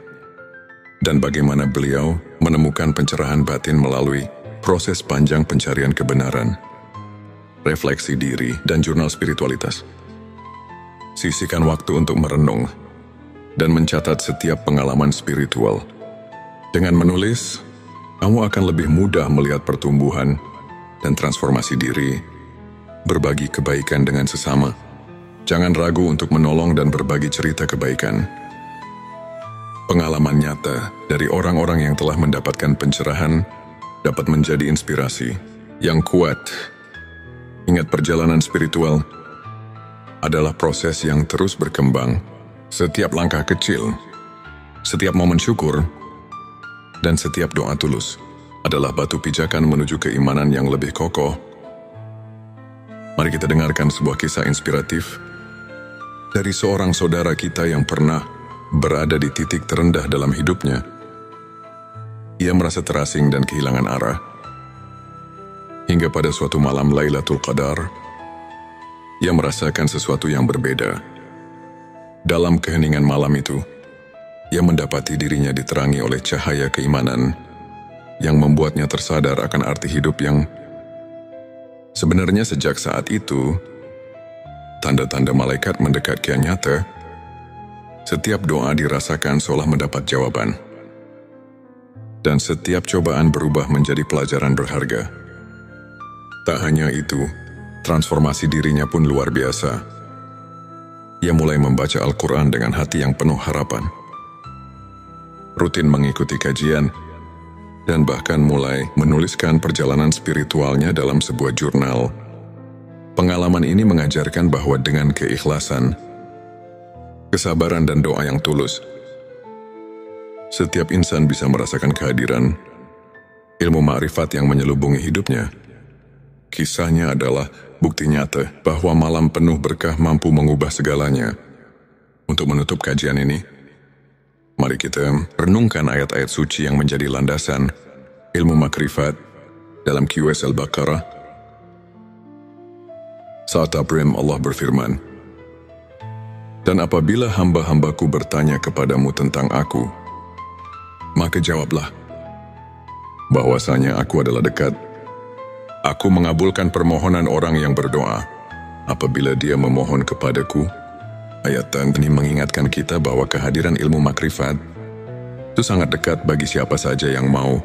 Dan bagaimana beliau menemukan pencerahan batin melalui proses panjang pencarian kebenaran, refleksi diri, dan jurnal spiritualitas. Sisihkan waktu untuk merenung dan mencatat setiap pengalaman spiritual. Dengan menulis, kamu akan lebih mudah melihat pertumbuhan dan transformasi diri, berbagi kebaikan dengan sesama. Jangan ragu untuk menolong dan berbagi cerita kebaikan. Pengalaman nyata dari orang-orang yang telah mendapatkan pencerahan dapat menjadi inspirasi yang kuat. Ingat, perjalanan spiritual adalah proses yang terus berkembang. Setiap langkah kecil, setiap momen syukur, dan setiap doa tulus adalah batu pijakan menuju keimanan yang lebih kokoh. Mari kita dengarkan sebuah kisah inspiratif dari seorang saudara kita yang pernah berada di titik terendah dalam hidupnya. Ia merasa terasing dan kehilangan arah. Hingga pada suatu malam Lailatul Qadar, ia merasakan sesuatu yang berbeda. Dalam keheningan malam itu, ia mendapati dirinya diterangi oleh cahaya keimanan yang membuatnya tersadar akan arti hidup yang sebenarnya sejak saat itu, tanda-tanda malaikat mendekat kian nyata. Setiap doa dirasakan seolah mendapat jawaban. Dan setiap cobaan berubah menjadi pelajaran berharga. Tak hanya itu, transformasi dirinya pun luar biasa. Ia mulai membaca Al-Quran dengan hati yang penuh harapan. Rutin mengikuti kajian, dan bahkan mulai menuliskan perjalanan spiritualnya dalam sebuah jurnal. Pengalaman ini mengajarkan bahwa dengan keikhlasan, kesabaran dan doa yang tulus, setiap insan bisa merasakan kehadiran ilmu ma'rifat yang menyelubungi hidupnya. Kisahnya adalah bukti nyata bahwa malam penuh berkah mampu mengubah segalanya. Untuk menutup kajian ini, mari kita renungkan ayat-ayat suci yang menjadi landasan ilmu makrifat dalam QS Al-Baqarah. Saat Abrim Allah berfirman, "Dan apabila hamba-hambaku bertanya kepadamu tentang aku, maka jawablah, bahwasanya aku adalah dekat. Aku mengabulkan permohonan orang yang berdoa apabila dia memohon kepadaku." Ayat ini mengingatkan kita bahwa kehadiran ilmu makrifat itu sangat dekat bagi siapa saja yang mau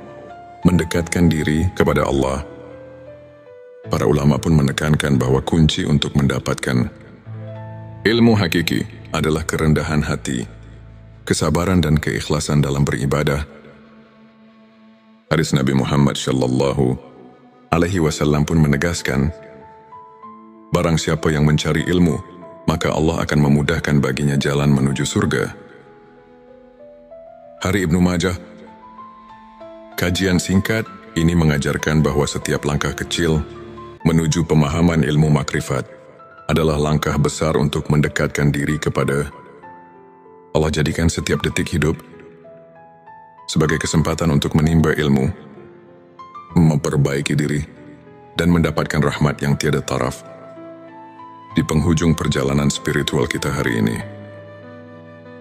mendekatkan diri kepada Allah. Para ulama pun menekankan bahwa kunci untuk mendapatkan ilmu hakiki adalah kerendahan hati, kesabaran dan keikhlasan dalam beribadah. Hadis Nabi Muhammad Shallallahu Alaihi Wasallam pun menegaskan, barang siapa yang mencari ilmu, maka Allah akan memudahkan baginya jalan menuju surga. Hari Ibnu Majah. Kajian singkat ini mengajarkan bahwa setiap langkah kecil menuju pemahaman ilmu makrifat adalah langkah besar untuk mendekatkan diri kepada Allah. Jadikan setiap detik hidup sebagai kesempatan untuk menimba ilmu, memperbaiki diri, dan mendapatkan rahmat yang tiada taraf. Di penghujung perjalanan spiritual kita hari ini,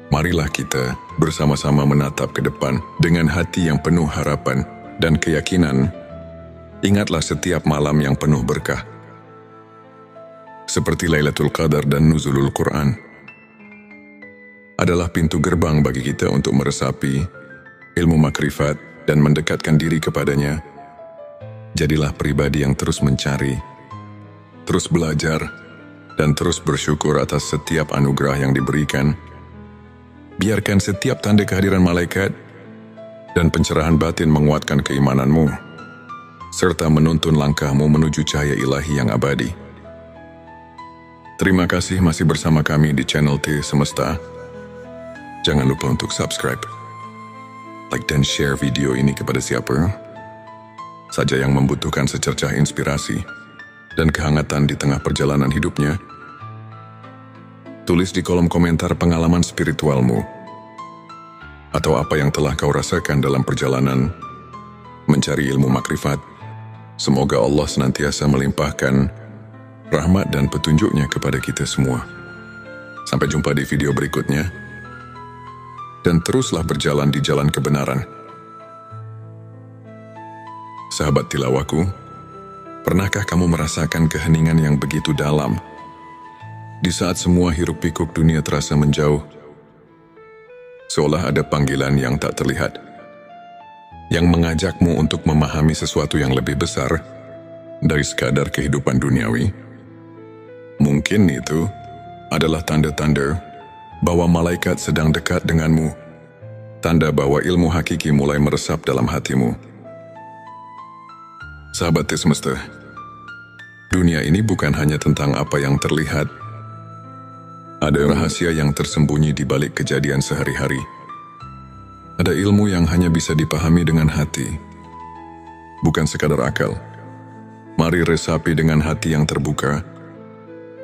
marilah kita bersama-sama menatap ke depan dengan hati yang penuh harapan dan keyakinan. Ingatlah setiap malam yang penuh berkah, seperti Lailatul Qadar dan Nuzulul Quran, adalah pintu gerbang bagi kita untuk meresapi ilmu makrifat dan mendekatkan diri kepadanya. Jadilah pribadi yang terus mencari, terus belajar, dan terus bersyukur atas setiap anugerah yang diberikan. Biarkan setiap tanda kehadiran malaikat dan pencerahan batin menguatkan keimananmu, serta menuntun langkahmu menuju cahaya ilahi yang abadi. Terima kasih masih bersama kami di channel T Semesta. Jangan lupa untuk subscribe, like dan share video ini kepada siapa saja yang membutuhkan secercah inspirasi dan kehangatan di tengah perjalanan hidupnya. Tulis di kolom komentar pengalaman spiritualmu atau apa yang telah kau rasakan dalam perjalanan mencari ilmu makrifat. Semoga Allah senantiasa melimpahkan rahmat dan petunjuknya kepada kita semua. Sampai jumpa di video berikutnya, dan teruslah berjalan di jalan kebenaran. Sahabat tilawaku, pernahkah kamu merasakan keheningan yang begitu dalam di saat semua hiruk-pikuk dunia terasa menjauh? Seolah ada panggilan yang tak terlihat yang mengajakmu untuk memahami sesuatu yang lebih besar dari sekadar kehidupan duniawi. Mungkin itu adalah tanda-tanda bahwa malaikat sedang dekat denganmu, tanda bahwa ilmu hakiki mulai meresap dalam hatimu. Sahabat Semesta, dunia ini bukan hanya tentang apa yang terlihat. Ada rahasia yang tersembunyi di balik kejadian sehari-hari. Ada ilmu yang hanya bisa dipahami dengan hati, bukan sekadar akal. Mari resapi dengan hati yang terbuka,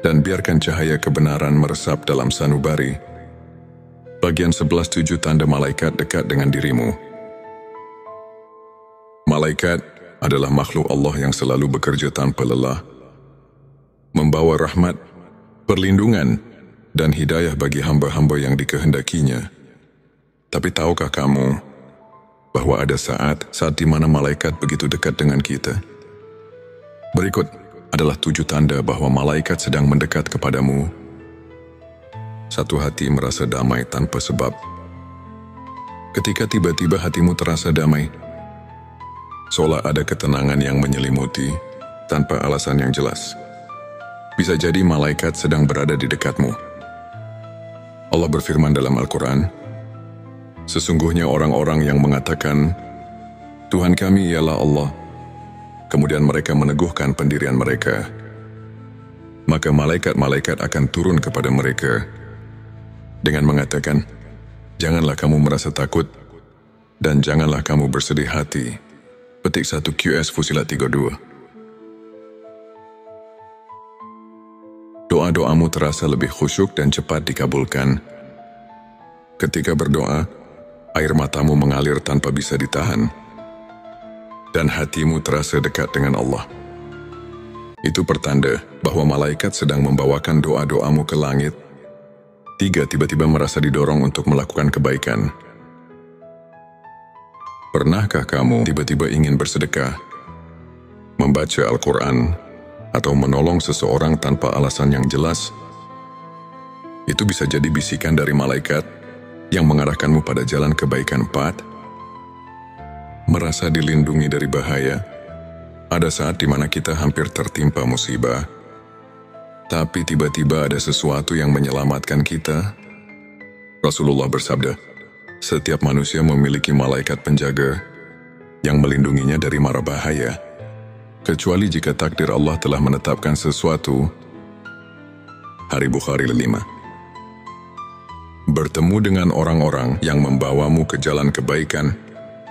dan biarkan cahaya kebenaran meresap dalam sanubari. Bagian 11.7 tanda malaikat dekat dengan dirimu. Malaikat adalah makhluk Allah yang selalu bekerja tanpa lelah, membawa rahmat, perlindungan, dan hidayah bagi hamba-hamba yang dikehendakinya. Tapi tahukah kamu bahwa ada saat di mana malaikat begitu dekat dengan kita. Berikut adalah 7 tanda bahwa malaikat sedang mendekat kepadamu. 1. Hati merasa damai tanpa sebab. Ketika tiba-tiba hatimu terasa damai, seolah ada ketenangan yang menyelimuti tanpa alasan yang jelas. Bisa jadi malaikat sedang berada di dekatmu. Allah berfirman dalam Al-Quran, sesungguhnya orang-orang yang mengatakan, Tuhan kami ialah Allah, kemudian mereka meneguhkan pendirian mereka, maka malaikat-malaikat akan turun kepada mereka dengan mengatakan, janganlah kamu merasa takut dan janganlah kamu bersedih hati. Petik 1 QS Fusilat 32. Doa-doamu terasa lebih khusyuk dan cepat dikabulkan. Ketika berdoa, air matamu mengalir tanpa bisa ditahan, dan hatimu terasa dekat dengan Allah. Itu pertanda bahwa malaikat sedang membawakan doa-doamu ke langit. 3. Tiba-tiba merasa didorong untuk melakukan kebaikan. Pernahkah kamu tiba-tiba ingin bersedekah, membaca Al-Quran, atau menolong seseorang tanpa alasan yang jelas? Itu bisa jadi bisikan dari malaikat yang mengarahkanmu pada jalan kebaikan. 4. Merasa dilindungi dari bahaya. Ada saat di mana kita hampir tertimpa musibah, tapi tiba-tiba ada sesuatu yang menyelamatkan kita. Rasulullah bersabda, setiap manusia memiliki malaikat penjaga yang melindunginya dari mara bahaya, kecuali jika takdir Allah telah menetapkan sesuatu. Hari Bukhari 5. Bertemu dengan orang-orang yang membawamu ke jalan kebaikan.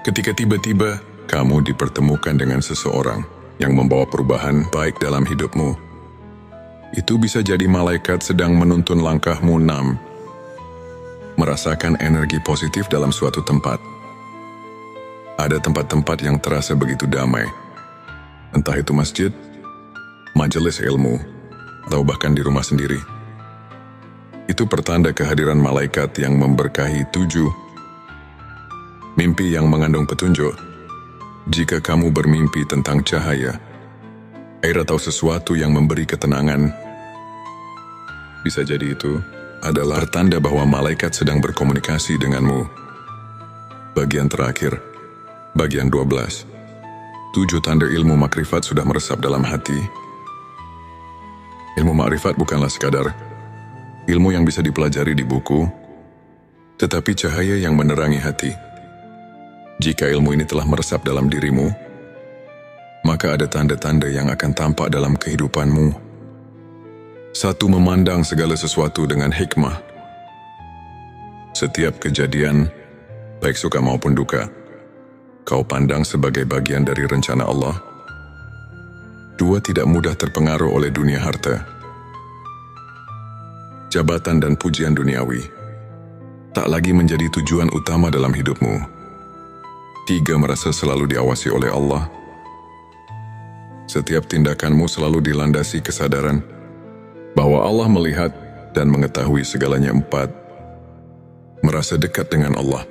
Ketika tiba-tiba kamu dipertemukan dengan seseorang yang membawa perubahan baik dalam hidupmu, itu bisa jadi malaikat sedang menuntun langkahmu. 6. Merasakan energi positif dalam suatu tempat. Ada tempat-tempat yang terasa begitu damai, entah itu masjid, majelis ilmu, atau bahkan di rumah sendiri. Itu pertanda kehadiran malaikat yang memberkahi. 7. Mimpi yang mengandung petunjuk. Jika kamu bermimpi tentang cahaya, air atau sesuatu yang memberi ketenangan, bisa jadi itu adalah tanda bahwa malaikat sedang berkomunikasi denganmu. Bagian terakhir, bagian 12. 7 tanda ilmu makrifat sudah meresap dalam hati. Ilmu makrifat bukanlah sekadar ilmu yang bisa dipelajari di buku, tetapi cahaya yang menerangi hati. Jika ilmu ini telah meresap dalam dirimu, maka ada tanda-tanda yang akan tampak dalam kehidupanmu. 1. Memandang segala sesuatu dengan hikmah. Setiap kejadian, baik suka maupun duka, kau pandang sebagai bagian dari rencana Allah. 2. Tidak mudah terpengaruh oleh dunia harta, jabatan dan pujian duniawi. Tak lagi menjadi tujuan utama dalam hidupmu. 3. Merasa selalu diawasi oleh Allah. Setiap tindakanmu selalu dilandasi kesadaran bahwa Allah melihat dan mengetahui segalanya. 4. Merasa dekat dengan Allah.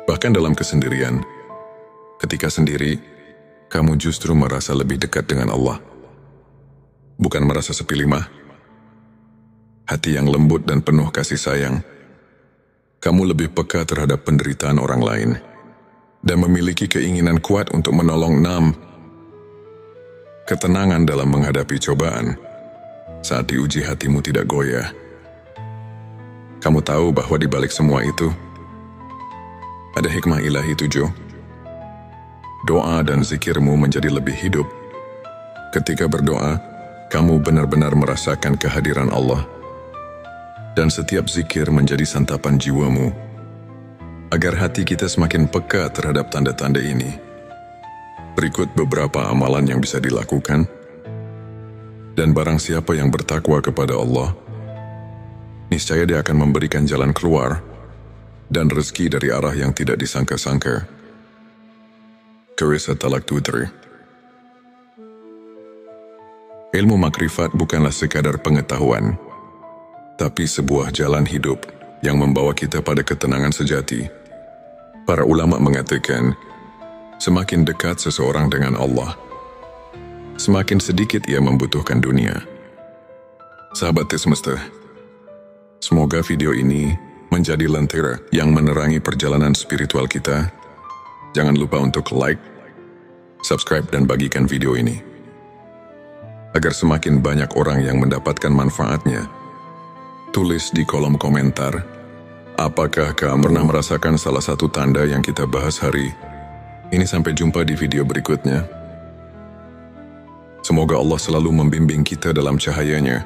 Bahkan dalam kesendirian, ketika sendiri, kamu justru merasa lebih dekat dengan Allah. Bukan merasa sepi limah. Hati yang lembut dan penuh kasih sayang. Kamu lebih peka terhadap penderitaan orang lain dan memiliki keinginan kuat untuk menolong. 6. Ketenangan dalam menghadapi cobaan. Saat diuji hatimu tidak goyah. Kamu tahu bahwa di balik semua itu ada hikmah ilahi. 7. Doa dan zikirmu menjadi lebih hidup. Ketika berdoa, kamu benar-benar merasakan kehadiran Allah, dan setiap zikir menjadi santapan jiwamu. Agar hati kita semakin peka terhadap tanda-tanda ini, berikut beberapa amalan yang bisa dilakukan. Dan barang siapa yang bertakwa kepada Allah, niscaya Dia akan memberikan jalan keluar dan rezeki dari arah yang tidak disangka-sangka. Kisah Talak 23. Ilmu makrifat bukanlah sekadar pengetahuan, tapi sebuah jalan hidup yang membawa kita pada ketenangan sejati. Para ulama mengatakan, semakin dekat seseorang dengan Allah, semakin sedikit ia membutuhkan dunia. Sahabat Semesta, semoga video ini menjadi lentera yang menerangi perjalanan spiritual kita. Jangan lupa untuk like, subscribe, dan bagikan video ini, agar semakin banyak orang yang mendapatkan manfaatnya. Tulis di kolom komentar, apakah kamu pernah merasakan salah satu tanda yang kita bahas hari ini? Sampai jumpa di video berikutnya. Semoga Allah selalu membimbing kita dalam cahayanya,